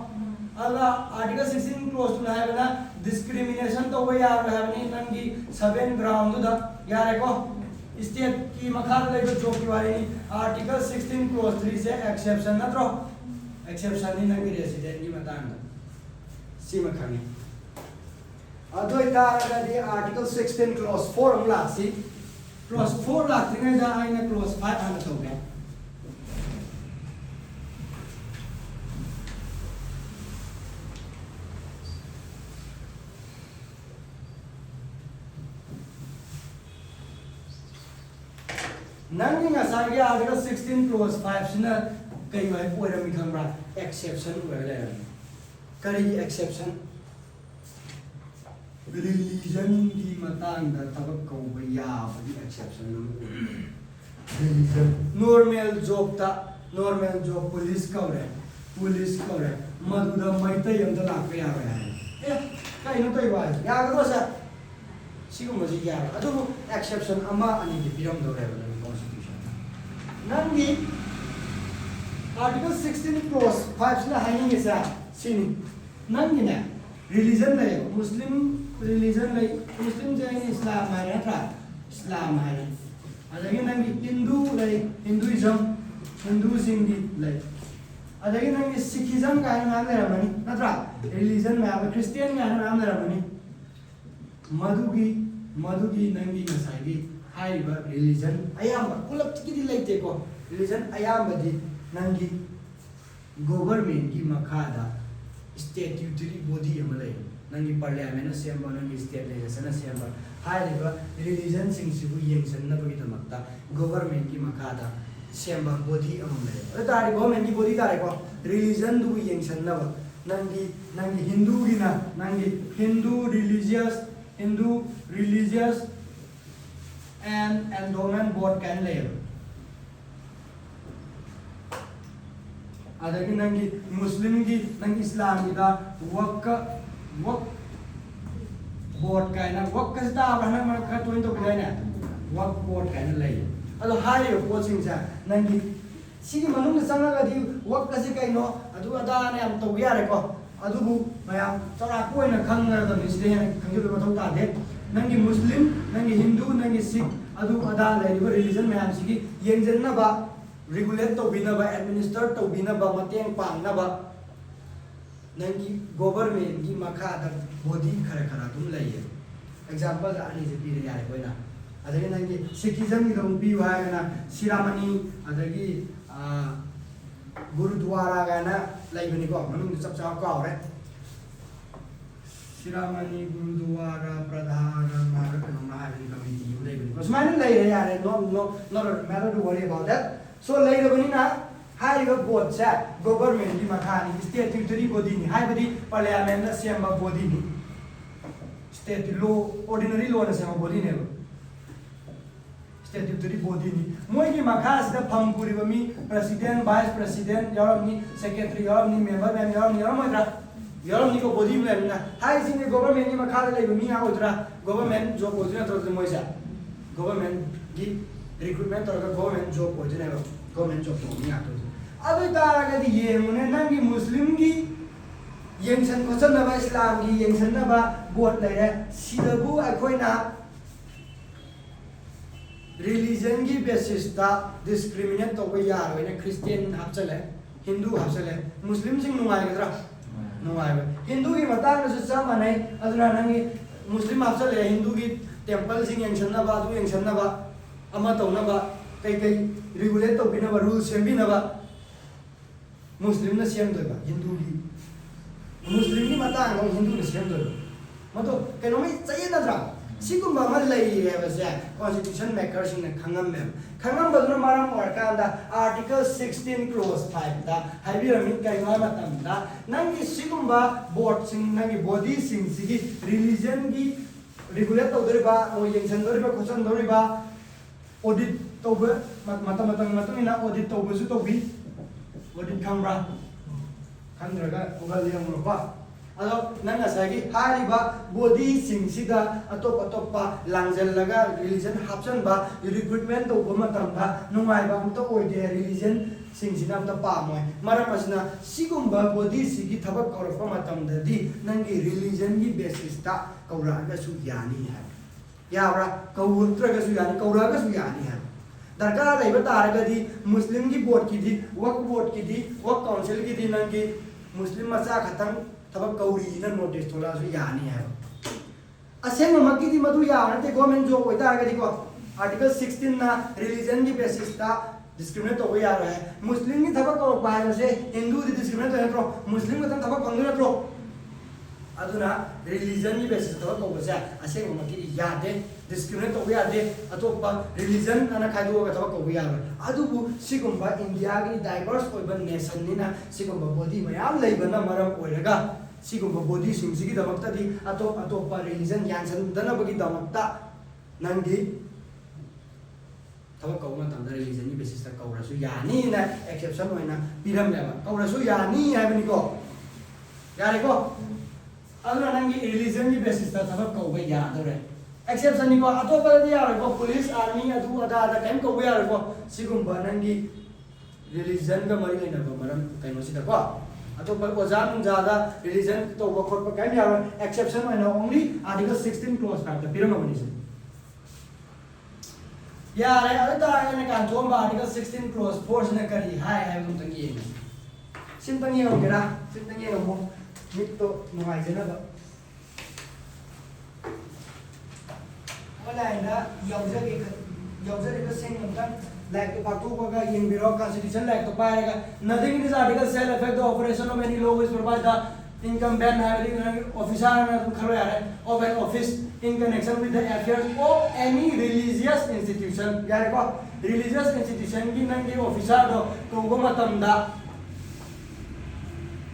ala article 16 clause to na discrimination to way are having nangi 7 ground da yare ko state ki makha le jo ki wari article 16 clause 3 se exception na tro exception ni nangi resident ni matang si makhani adoi ta ga di article 16 clause 4 la si clause 4 la tinga da aina clause 5 ana to ga nangi ngasagi article 16 clause 5 sina kai mai poira mi khambra exception wala kari exception religion di matang da tabak ko ya bagi exception religion normal job police kore maduda maita yam da lakpe ya ba kai no tai ba ya ga do sa sigu maji ya adu exception ama ani di biram do re nangi article 16 clause 5 na hanging is sin nangi na religion lai muslim religion lai muslim jain islam hai ra islam hai adagi nangi hindu lai hinduism lai adagi nangi sikhism ka naam le ramani natra religion ma christian ka naam le ramani madugi nangi nasagi haiba religion ayamba kulap tikidi laite ko religion ayamba di nangi government ki makhada statutory body amale nangi parliament assembly nangi state legislation assembly haiba religion sing sibu yengsan na bagi tamakta government ki makhada assembly body amale adari government ki body tare ko religion du yengsan na nangi hindu gina nangi hindu religious and endowment board can live adagi nangi Muslim gi nangi Islam gi da wak board kaina wak ka sta abra na ka tuin to kaina wak board kaina lai ado hai yo coaching sa nangi sigi manung sanga ga di wak ka si kaino adu ada ne am to ya re ko adu bu mayam chara ko na khang na da ni side khang ju ba thau ta de nangi Muslim nangi Hindu nangi Sikh adu ada lai religion mayam sigi yengjen na ba regulate to bina ba administer to bina ba mateng pang na ba nangi government gi makha da body khara khara tum lai example ani je pi ya ko na adagi nangi Sikhism gi dong pi wa ga na Siramani adagi Gurudwara ga na lai bani ko manung chap chap ka ore Siramani Gurudwara Pradhana Mara Mahari committee lai bani ko smile lai re ya no matter to worry about that. So later when na high board set government di makani statutory body ni high body parliament na siyamba body ni state law ordinary law na siyamba body ni statutory body ni moi ki makas da phampuri bami president vice president yaram ni secretary yaram ni member yaram ni ko body plan na high sing government ni makala lai bami ha odra government job odra to moi sa government gi recruitment or government job ho jane government job to ni ato adu tara ga di ye mune nangi Muslim gi yengsan ko chan na ba Islam gi yengsan na ba bot lai re sidabu akoi na religion gi basis ta discriminate to ko yar we na Christian hapchale Hindu hapchale Muslim sing nuai ga tra nuai ba Hindu gi matang na sa manai aduna nangi Muslim hapchale Hindu gi temple sing yengsan na ba du yengsan na ba ama to na ba kai regulate to bina ba rules sem bina ba Muslim na sem do ba Hindu gi Muslim ni mata ang Hindu na sem do mato kai no mai chai na dra sigum ba ma lai re ba sa constitution maker sing na khangam ba na maram or ka da article 16 clause 5 da haibi ra min kai ma matam da nangi sigum ba board sing nangi body sing sigi religion gi regulate to dori ba o yengsan dori ba khosan dori ba audit to ba mata ina audit to ba su to bi audit khamra khandra ga ugal yang mo ba ado nanga sagi hari ba body sing sida atop pa langjel laga religion hapsan ba recruitment to ba matam ba nungai ba to oide religion sing sina ta pa moi maram asna sigum ba body sigi thabak kor pa matam da di nangi religion gi basis ta kaura ga su yani hai यावरा कौत्र का सुयानी कौरा का सुयानी है दरकार नहीं बता रहा कदी मुस्लिम की board की थी बोर्ड की थी वक काउंसिल की थी नंगी मुस्लिम मसा खत्म तब कौरी न नोटिस थोड़ा सुयानी है असेंग मक्की थी मधु यावरा ते गवर्नमेंट जॉब होता है कदी को आर्टिकल 16 ना रिलीजन की बेसिस ता डिस्क्रिमिनेट हो गया है मुस्लिम की तब को बाहर से हिंदू दी डिस्क्रिमिनेट है तो मुस्लिम का तब पंगुना तो aduna religion ni basis to ko ba sa ase ko maki yade discriminate to yade atopa religion ana khaidu ga to ko ya adu bu sigum ba India gi diverse ko ban nation ni na sigum ba body mayam lei bana maram oiraga sigum ba body sing sigi da makta di atopa religion yan san dana bagi da makta nangi thaba ko ma tam da religion ni basis ta ko ra su yani na exception hoina piram le ba ko ra su yani hai bani ko yare ko aduna nangi religion ni basis ta thaba ko ba ya do re exception ni ko atopa di ya ko police army adu ada time ko ya ko sigum ba nangi religion ga mari le na ba maram kai no si ta ko atopa ko jam jada religion to ko khot pa kai ya exception hoina only article 16 clause ka ta piram bani se ya re ada ne kan thom ba article 16 clause force na kari hai dum tangi sin tangi ho gera sin tangi ho mito nuai jena ba wala ina yauja ke sing kan like to patu ga in bureau constitution like to paega nothing in this article shall affect the operation of any law which provides the income ban having officer na khalo ya hai of an office in connection with the affairs of any religious institution yare ko religious institution ki nangi officer do to go matam da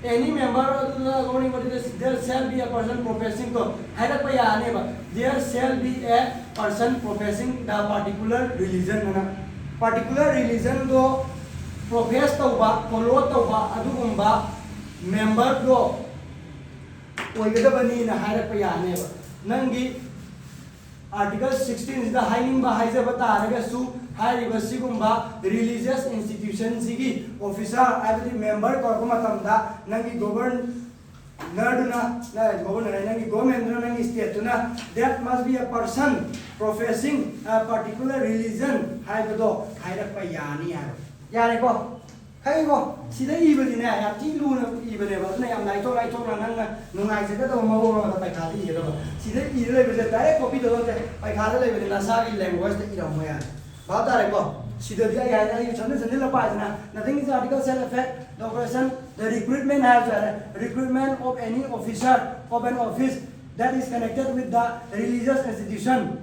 any member of the governing body there shall be a person professing to haida pa ya ane ba there shall be a person professing the particular religion do profess तौबा follow तौबा अदुगुंबा member दो ओइगदबनी ना हायरप यानेबा नंगी article 16 दा हाइनिंग बा हाइजे बता रगसु हाइरिबा सिगुंबा religious institution सिगी officer आबदी member को मतमदा नंगी गवर्नर नंगी गवर्नमेंट नंगी स्टेट ना that must be a person professing a particular religion हाइबदो हायरप यानी यारे को hay ko sida ibadi na ya ti lu na ibadi ba na yam lai to na nang na nungai se ka to ma bo ma pai kha di do sida i le be ta e copy do te pai kha le be na sa gi language te i do mo ya ba ta re ko sida dia ya na yu chane chane la pa na nothing is article shall affect the operation the recruitment has recruitment of any officer of an office that is connected with the religious institution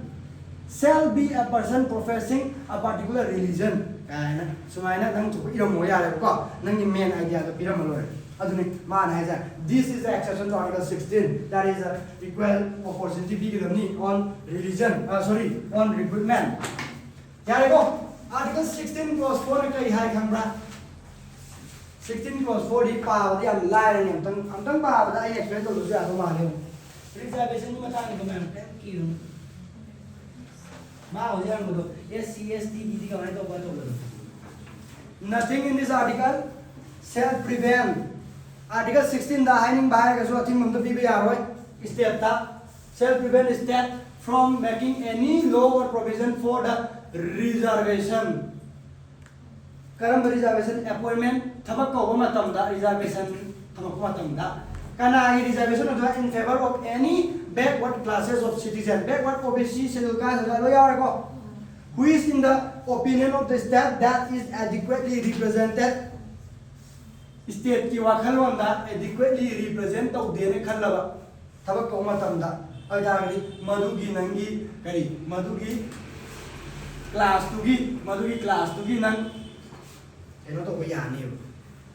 shall be a person professing a particular religion kaina sumaina nang chu iram mo yare ko nang ni main idea to piram lo aduni man hai ja this is the exception to article 16 that is a equal opportunity be given ni on religion on recruitment yare ko article 16 clause 4 ne kai hai khambra 16 clause 4 di pa di am lai ne am tang pa da ai explain to ja to ma le reservation ni mata ni ko man thank you Nothing in this article shall prevent. Article 16 the hiding by so thing mum the people are state shall prevent state from making any law or provision for the reservation. Karam reservation appointment thabak ko matam da reservation thabak ko matam da kana reservation in favor of any backward classes of citizens, backward OBC, scheduled caste, who is in the opinion of the state that is adequately represented. State ki wakhalon da adequately represent tau dene khallaba thabak ko matam da adagri madugi nangi kari madugi class tugi nang eno to ko yani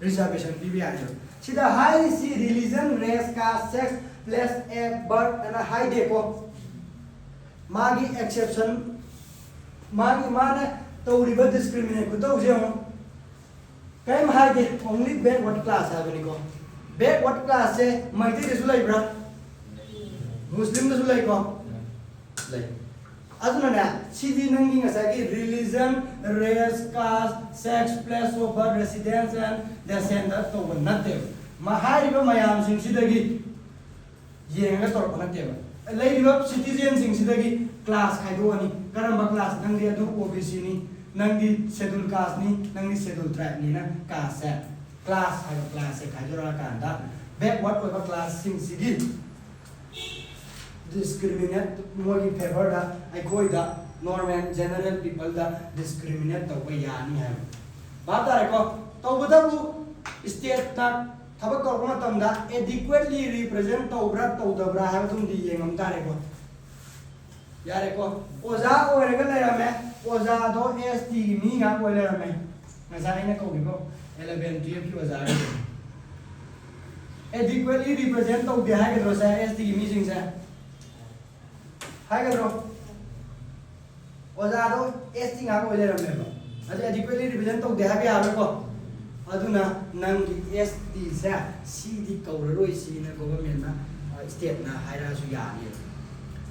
reservation bi yani sida high see religion race caste sex plus a birth and a high deco magi exception magi mana tawriba discriminate ko to je mo kai high de only backward class ha bani ko backward class se maiti de sulai bra muslim de sulai ko lai aduna na sidi nangi ngasagi religion race caste sex place of birth residence and descendant to nothing mahari ba mayam sing sidagi yenga tor pa nate ba lady citizen sing sidagi class khaido ani karamba class nangdi adu OBC ni nangdi scheduled caste ni nangdi scheduled tribe ni na caste se class hai class se khaido ra kan da backward ko class sing sigi discriminate more in favor da I go da normal general people da discriminate to ba yani hai ba ta ko to budabu state ta thabak ko ma tam da adequately represent to bra to da bra ha tum di yengam ta re ko yare ko oza oire ga le rame oza do ST gi mi ga ko le rame ma sa ina ko gi ko 11 12 ki oza adequately represent to bi ha ga do sa ST gi mi sing sa ha ga do oza do ST ga ko le rame ba adequately represent to de ha ga ha ko aduna nangi ST sa CD kauroi sina government na state na haira su yani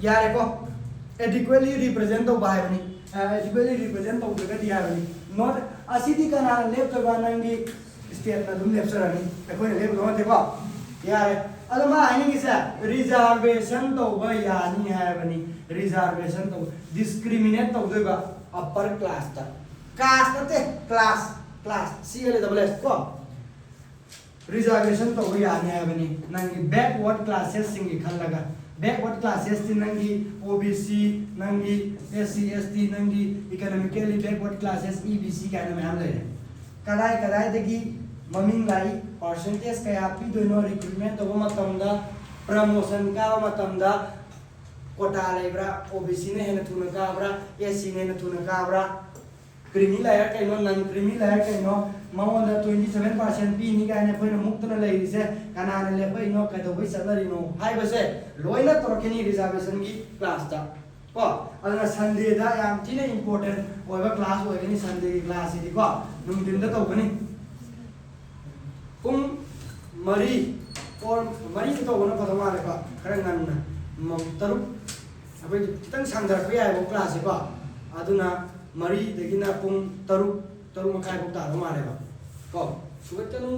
yare ko adequately represent to bai ni adequately represent to daga dia ni not asidi kana left ga nangi state na dum left sarani ko ne left go te ko yare aduma ani sa reservation to ba yani hai bani reservation to discriminate to ba upper class ta caste te class CLS ko reservation to we are having nangi backward classes singi khalaga backward classes tin nangi OBC nangi SC ST nangi economically backward classes EBC kind of am le kadai degi maming lai percentage kaya pi do no recruitment to matamda promotion ka matamda quota lebra OBC ne hena thuna ka bra SC ne hena thuna ka bra creamy layer kai no non creamy layer kai no mamon da 27% pi ni kai ne phoi no muktana lai se kana ne le phoi no ka do bai salary no hai ba se loina torkeni reservation gi class ta को अदना Sunday दा याम थिने important ओइबा class ओइगनी Sunday की class इदी को नुंदिन दा तौगनी पुंग मरी और मरी तो होना पता मारे को खरं ngana तरुक अबे कितन सांगदर पे आए वो क्लास को अदुना मरी देखिना पुंग तरुक मखाई को तारो मारे को सुगतनु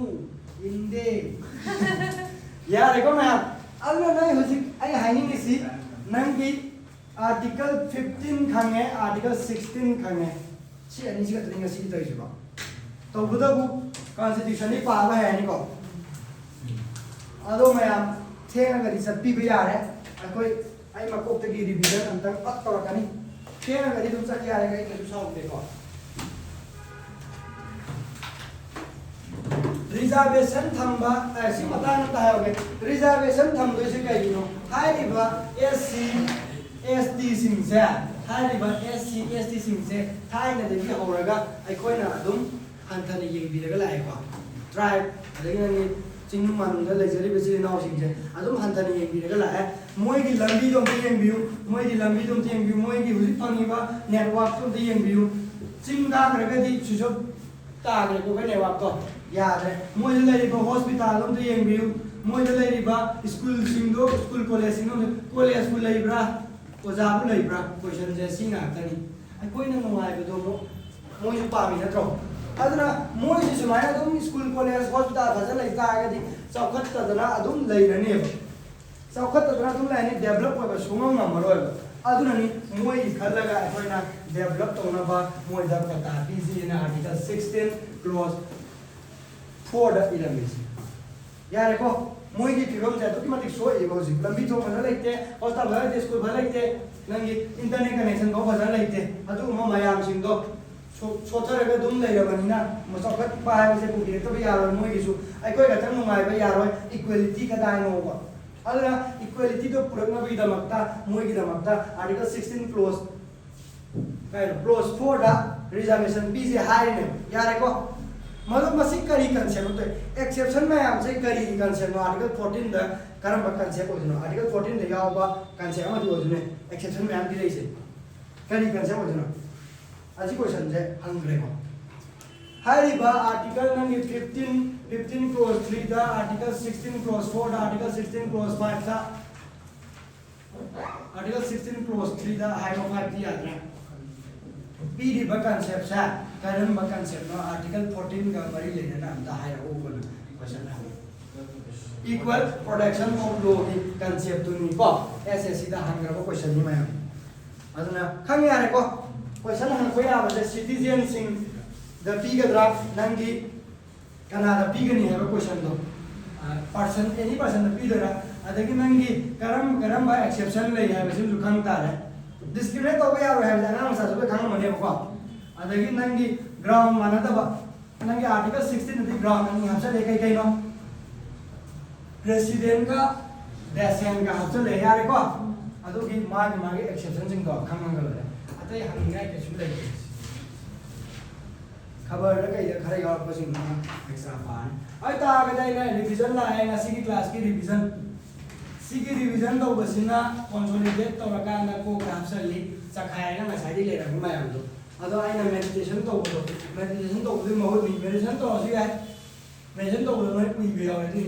इंदे यार को मैं अदुना नहीं हुजिक आई हाइनिंग इसी नंगी आर्टिकल 15 खंगे आर्टिकल 16 खंगे सी अनि सिगा तरिंगा सी तइसबा तो बुदबु कॉन्स्टिट्यूशन नि पावा है नि को अदो मैं थेंगा गरी सत्पी भी यार है कोई आई मकोक तगी रिवीजन अंतर पक तोरकनी थेंगा गरी तुम सक यार है के साउंड देखो रिजर्वेशन थंबा ऐसी मतान तायोगे रिजर्वेशन थंबो से कहिनो हाइरिबा एससी एसटी सिंगसे हाइरिबा एससी एसटी सिंगसे थाइना देबी होरगा अखोइना अदुम हंथन येंबिरगा लायको ट्राइब अदगिनी चिंगनु मानुंदा लेजरी बेसिली नाउ सिंगसे अदुम हंथन येंबिरगा लाय मोइगी लंबी दोम येंबियु मोइगी लंबी दोम येंबियु मोइगी हुजि फंगिबा नेटवर्क तो येंबियु चिंगा करगदी सुसो तागरे को नेटवर्क तो यारे मोइले लेरिबा hospital दोम येंबियु मोइले लेरिबा school सिंगो school college सिंगो college school लेइब्रा ओजाबु लेइब्रा question जे सिंगा तनी अखोइना नुवाइबदो मोइ पामी नत्रो अदना मोइ जि सुमाइना दुम स्कूल कॉलेज हॉस्पिटल फजन लेता आगदी चौखत तदना अदुम लेरने चौखत तदना दुम लाइने डेवलप होबा सुंगम नमरोय अदुननी मोइ खलगा अखोइना डेवलप तोनबा मोइ दा पता पीजी इन आर्टिकल 16 क्लॉज 4 दा इलमिस यारे को मोइ की फिगम जे तो किमतिक सो ए होजि लंबी तो फजन लेते हॉस्पिटल भले स्कूल भले लेते नंगी इंटरनेट कनेक्शन को फजन लेते अदु म मयाम सिंग दो सोथरगा दुम लेरबनिना मसखत पाइबसे पुगिरे तो यारो मोइगिसु अखोय गतन नुमाइबा यारो इक्वालिटी का दाइनोबा अदना इक्वालिटी तो पुरकना बि दमकता मोइगी दमकता आर्टिकल 16 क्लोज काइरो क्लोज 4 दा रिजर्वेशन पीजे हाइने यारे को मतलब मसिक करी कंसेप्ट तो एक्सेप्शन में हमसे करी कंसेप्ट आर्टिकल 14 दा करम कंसेप्ट होजनो आर्टिकल 14 दा यावबा कंसेप्ट अमा होजने एक्सेप्शन में हम दिले से करी कंसेप्ट होजनो आज क्वेश्चन से हंग्रे को हाइरिबा आर्टिकल नंगे 15 क्लोज 3 दा आर्टिकल 16 क्लोज 4 दा आर्टिकल 16 क्लोज 5 दा आर्टिकल 16 क्लोज 3 दा हाइरो 5 दी याद रहा पीडी बा कंसेप्ट है करम बा कंसेप्ट नो आर्टिकल 14 का मरी लेना नाम दा हाइरो ओपन क्वेश्चन है इक्वल प्रोटेक्शन ऑफ लॉ की कंसेप्ट तो नहीं को एसएससी दा हंग्रे को क्वेश्चन नहीं मैं अदना खंगे यारे को क्वेश्चन हन को याबे सिटीजन सिंग द पीगद्रा नंगी कनादा पीगनी है क्वेश्चन दो पर्सन एनी पर्सन द पीदरा अदगी नंगी करम बा एक्सेप्शन ले है बसिम दुखंग तारे डिस्क्रिमिनेट तो यारो है ना मसा सब खंग मने को अदगी नंगी ग्राउंड माना तब नंगी आर्टिकल 16 द ग्राउंड नंगी हमसे ले कई नो प्रेसिडेंट का डेसेन का हमसे ले यारे को अदगी मागे एक्सेप्शन सिंग तो खंग मंगल अतै हंगाय के सुले खबर ल कई खरे यार पसिन एक्स्ट्रा पान ai ta ga dai na revision la ai ngasi ki class ki revision si ki revision to basina consolidate to ra kan da ko capsuli sakhai na ngasai di le ra ma yam do ado ai na meditation to de mo ni meditation to si ai meditation to lo mai pui be ai ni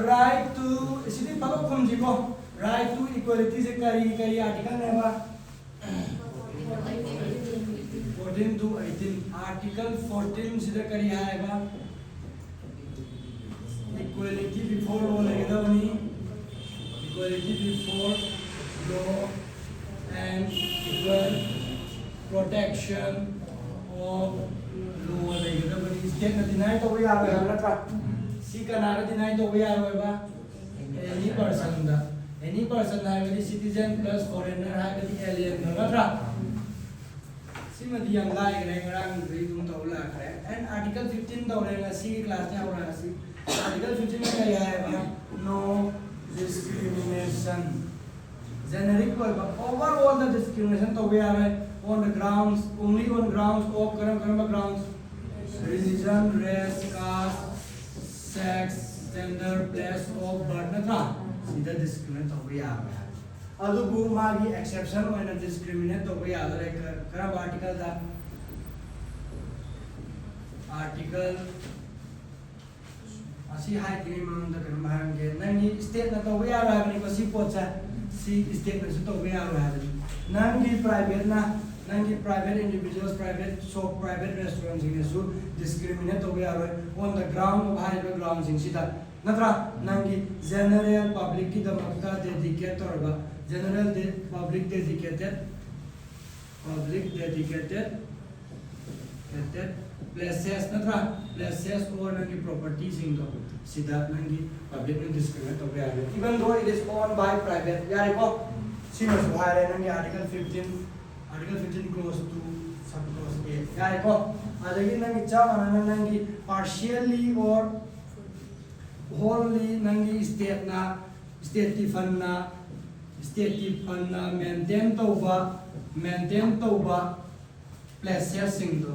right to sidi palo khom ji ko right to equality se kari article ne ba 14 to 18 article 14 से करी है बा equality before law लगेगा बनी equality before law and equal protection of law लगेगा बनी state ना deny तो भी आ रहा है ना सी का ना डिनाई तो भी आ रहा है बा एनी पर्सन है बनी सिटीजन प्लस फॉरेनर है बनी एलियन ना सिमदी यंग लाइक रंग री तुम तो ला करे एंड आर्टिकल 15 तो रहेगा सी क्लास में और सी आर्टिकल 15 में क्या है नो डिस्क्रिमिनेशन जेनेरिक पर ओवरऑल द डिस्क्रिमिनेशन तो वे आ रहा है on the grounds only on grounds of करम grounds religion race caste sex gender place of birth ना सीधा डिस्क्रिमिनेट तो वे आ रहा है अदुबु मागी एक्सेप्शन ओइना डिस्क्रिमिनेट तो या दरे करा आर्टिकल दा आर्टिकल असी हाई की मंग दा कन मांगे नंगी स्टेट ना तो या राबनी को सी पोचा सी स्टेट ना तो या राबनी नंगी प्राइवेट ना नंगी private individuals private shop private restaurant सिंग सु डिस्क्रिमिनेट तो या रो ऑन द ग्राउंड ऑफ हाई ग्राउंड सिंग सिदा नत्रा नंगी जनरल पब्लिक की दमकता डेडिकेट तोरबा general public dedicated places natra places or nangi properties in the sida nangi public no discriminate to ya even though it is owned by private yare ko sino so hare nangi article 15 clause 2 sub clause a yare ko adagi nangi chamana nangi partially or wholly nangi state ki fund na state ki fund na maintain tauba places sing do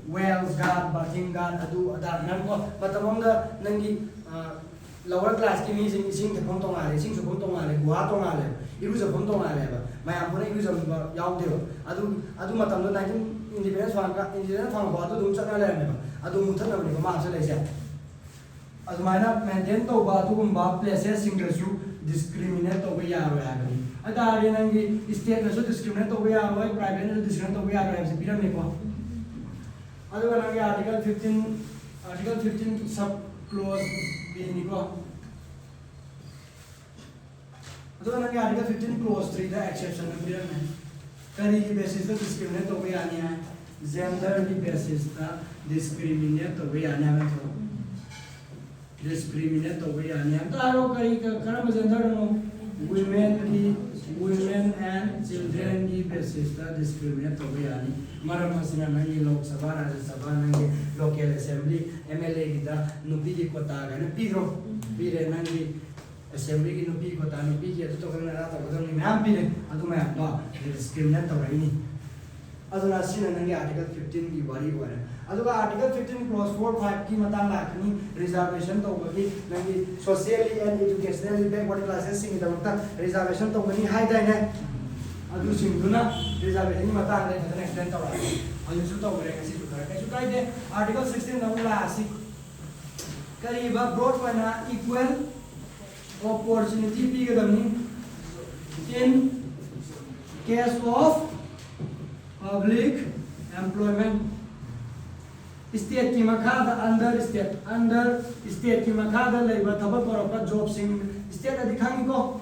wells guard bathing guard adu adar nan ko matamam da nangi lower class ki mi sing the phone tong ale sing su phone tong ale gua tong ale iru sa phone tong ale ba mayam pura iru sa yaw de adu matam da 19 independence fang ba adu dum chana le me ba adu muthan na ni ma sa le sia adu mana maintain tauba adu gum ba places sing da su discriminate to ya ro ya ni adare nangi state na su discriminate to ya ro private na discriminate to ya ro ya se piram me ko aduga nangi article 15 sub clause b ni ko aduga nangi article 15 clause 3 the exception na piram me kari ki basis to discriminate to ya ni hai gender ki basis ta discriminate to ya ni hai discriminate to ya ni hai taro kari karam gender no women and children की basis ta discriminate to ya ni maram asina nangi lok sabha rajya sabha nangi local assembly mla ki da nubi ki kota ga na piro pire nangi assembly ki nubi kota nubi ki to kana ra to gadam ni mam pire adu ma ba discriminate to rai ni aduna asina nangi article 15 की wari wara aduga article 15 clause 4 5 की matang lakni reservation to bagi nangi socially and educationally backward classes sing da reservation to bani hai dai ne adu singduna reservation ni matang le the next to ra adu su to bere kasi to kara kai kai de article 16 na la asi kariba broad wana equal opportunity bi gadamni in case of public employment state ki makada under state ki makada leiba thabak or job sing state adikhangi ko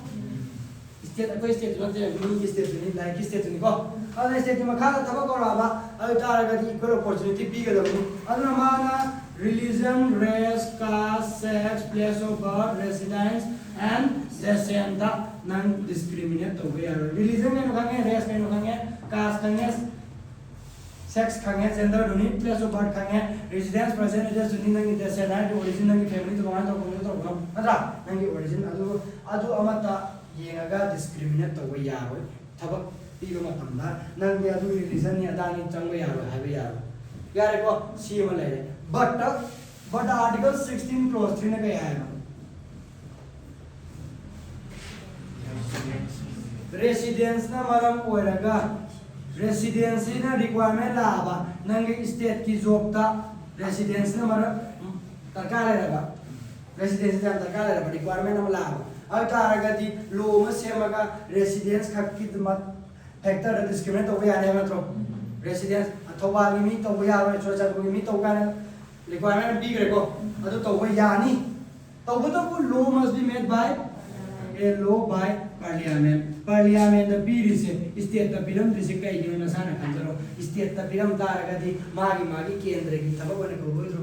state ko state no je ni state ni like state ni ko ada state ki makada thabak or aba adu taraga di equal opportunity bi gadamni aduna mana religion race caste sex place of birth residence and descent non discriminate to we are religion ne no khange race ne no khange caste khange sex khange gender duni place of birth khange residence present address duni nangi descent and origin nangi family to wan to ko to adra nangi origin adu amata yenga discriminate to we are thabak pigo matamda nangi adu religion ni adani changba yaro habe yare ko si ma le but article 16 clause 3 ne kaya hai residence na maram oiraga residency na requirement la ba nangi state ki job ta residence na maram tarkala raga residence ta tarkala raga requirement na la ba ab taraga di law ma semaga residence khakki mat factor discriminate over ya ne matro residence athoba mi to ya ro chocha ko mi to kana requirement big reko adu to ya ni to to law must be made by a law by parliament the bill is state the bill is kai ni na sana kanjaro state the bill daraga di magi kendra ki thaba bane ko bodro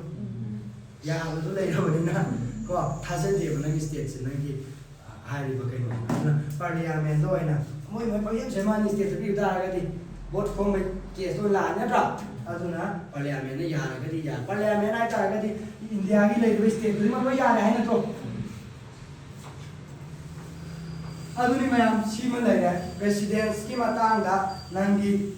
ya adu dai ro na ko thase de na state se na ki hari ba kai na parliament do ina moi parliament se mani state the bill daraga di vote form case to la nya tra aduna parliament ne ya raga di ya parliament ai daraga di india ki le state ni ma ya hai na to aduni mayam sima laira residence ki matang da nangi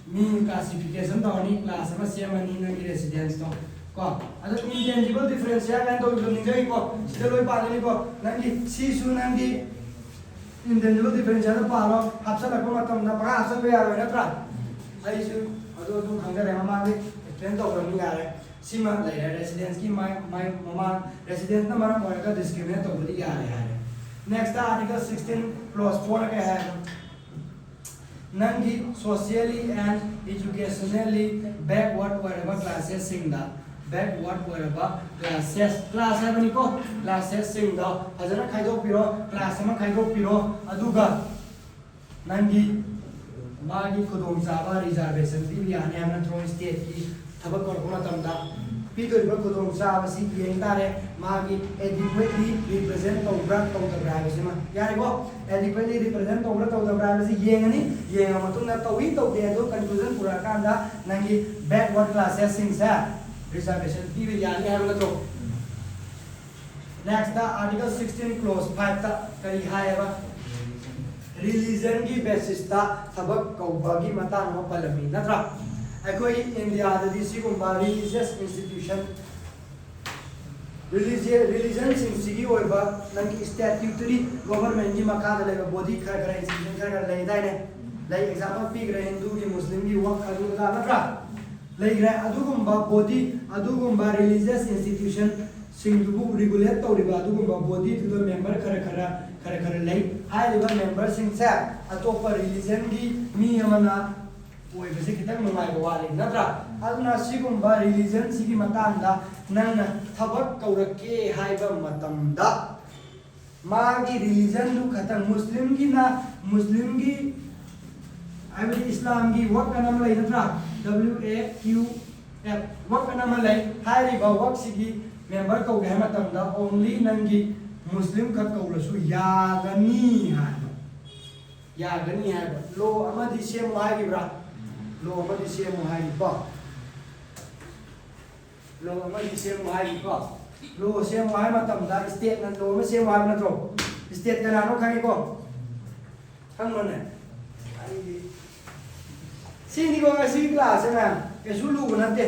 mi classification da ni class ma sema ni nangi residence to ko adu intangible difference ya kan to ni jai ko sida loi pa ni ko nangi si su nangi intangible differential पालो हाफसल को मतम ना पगा हाफसल पे यार नत्रा आई सु अदो खंगरे ममांगे explain तो करनी यार सीमा रेसिडेंस की ममा रेसिडेंस ना मरम होएगा डिस्क्रिमिनेट तो बड़ी यार है नेक्स्ट आर्टिकल 16 क्लॉज 4 के है नंगी socially and educationally backward whatever classes sing the backward whatever class है बनी को classes sing the हज़ार खाइदो पिरो class में खाइदो पिरो अदुगा नंगी मागी खुदों जाबा रिजर्वेशन भी लिया ने हमने थ्रो स्टेट की थबक कर कोना तमदा पीदो इबा खुदों जाबा सी येंता रे मागी adequately represent तोब्रा तोब्रा है मा यार को adequately represent तोब्रा तोब्रा है येंगनी येंगा मतुंगा तोवी तोदे दो कंक्लूजन पूरा कांदा नंगी backward classes sing सा reservation भी लिया ने हम तो next the article 16 clause 5 ता करी है बा रिलीजन की बेसिस ता सबक कौबागी मता न पलमी नत्रा अकोई इंडिया ददी सिगुम्बा रिलीजियस इंस्टीट्यूशन रिलीजन सिंसिगी ओइबा नंगी स्टैट्यूटरी गवर्नमेंट की मखा द लेगा बॉडी खर इंस्टीट्यूशन खर ले दाइने ले एग्जांपल पिक रे हिंदू की मुस्लिम की वक अदु दा नत्रा ले रे अदुगुम्बा बॉडी अदुगुम्बा रिलीजियस इंस्टीट्यूशन सिंगदुबु रेगुलेट तौरिबा अदुगुम्बा बॉडी टू मेंबर खर ले हाइलिबा मेंबर सिंग से अतोपा रिलीजन की मी अमना ओइ बसे खितंग नुमाय वाले नत्रा अदुना सिगुम्बा रिलीजन सिगी मतांदा नंग थबक कौरके हाइबा मतमदा मागी रिलीजन दु खतंग मुस्लिम की ना मुस्लिम की आइबे इस्लाम की वक कनम ले नत्रा WAQF वक कनम ले हाइलिबा वक सिगी मेंबर को गह मतमदा ओनली नंगी मुस्लिम खत कौरसु यागनी है लो अमदी सेम हाइब्रा लो अमदी सेम हाइबा लो अमदी सेम हाइबा लो सेम हाइ मतमदा स्टेट न लो में सेम हाइ नत्रो स्टेट कनानो खाइ को खंगमने सिनी को सी क्लास है ना केसु लु बनते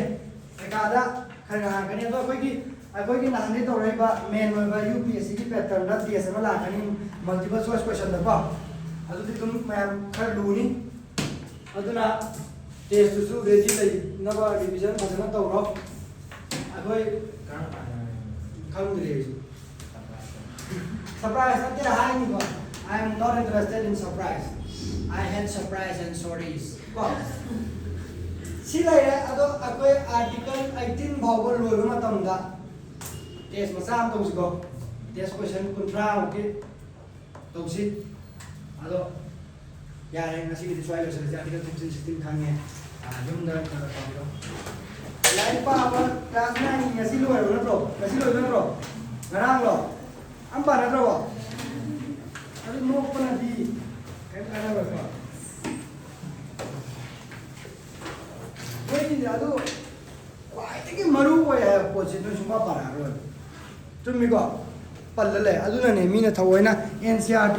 एकादा खरगा कने तो कोई की नानी तो रेबा मेन में यूपीएससी की पैटर्न दा टीएस में लाखनी मल्टीपल चॉइस क्वेश्चन दबा अदुदी तुम मैम खर लूनी अदुना टेस्ट सु रेडी ले नबा रिवीजन फजना तौरो अखोई खंगरे सरप्राइज नते हाई नि को I am not interested in surprise I had surprise and sorries को सिलाई रे अदो अखोई आर्टिकल 18 भाव लोय मतमदा टेस्ट मसाम तौसिको टेस्ट क्वेश्चन कुंट्रा ओके तौसि अदो यारे ngasi di soal lesson article 15 16 खाने jum da tawiro lain pa apa class 9 ngasi loy na bro ngarang lo amba na bro ari mo pa na di kai kana ba woi ado wai tiki maru wa ya pochi no suma para ro tumiko pallale aduna ne mina thawoina NCERT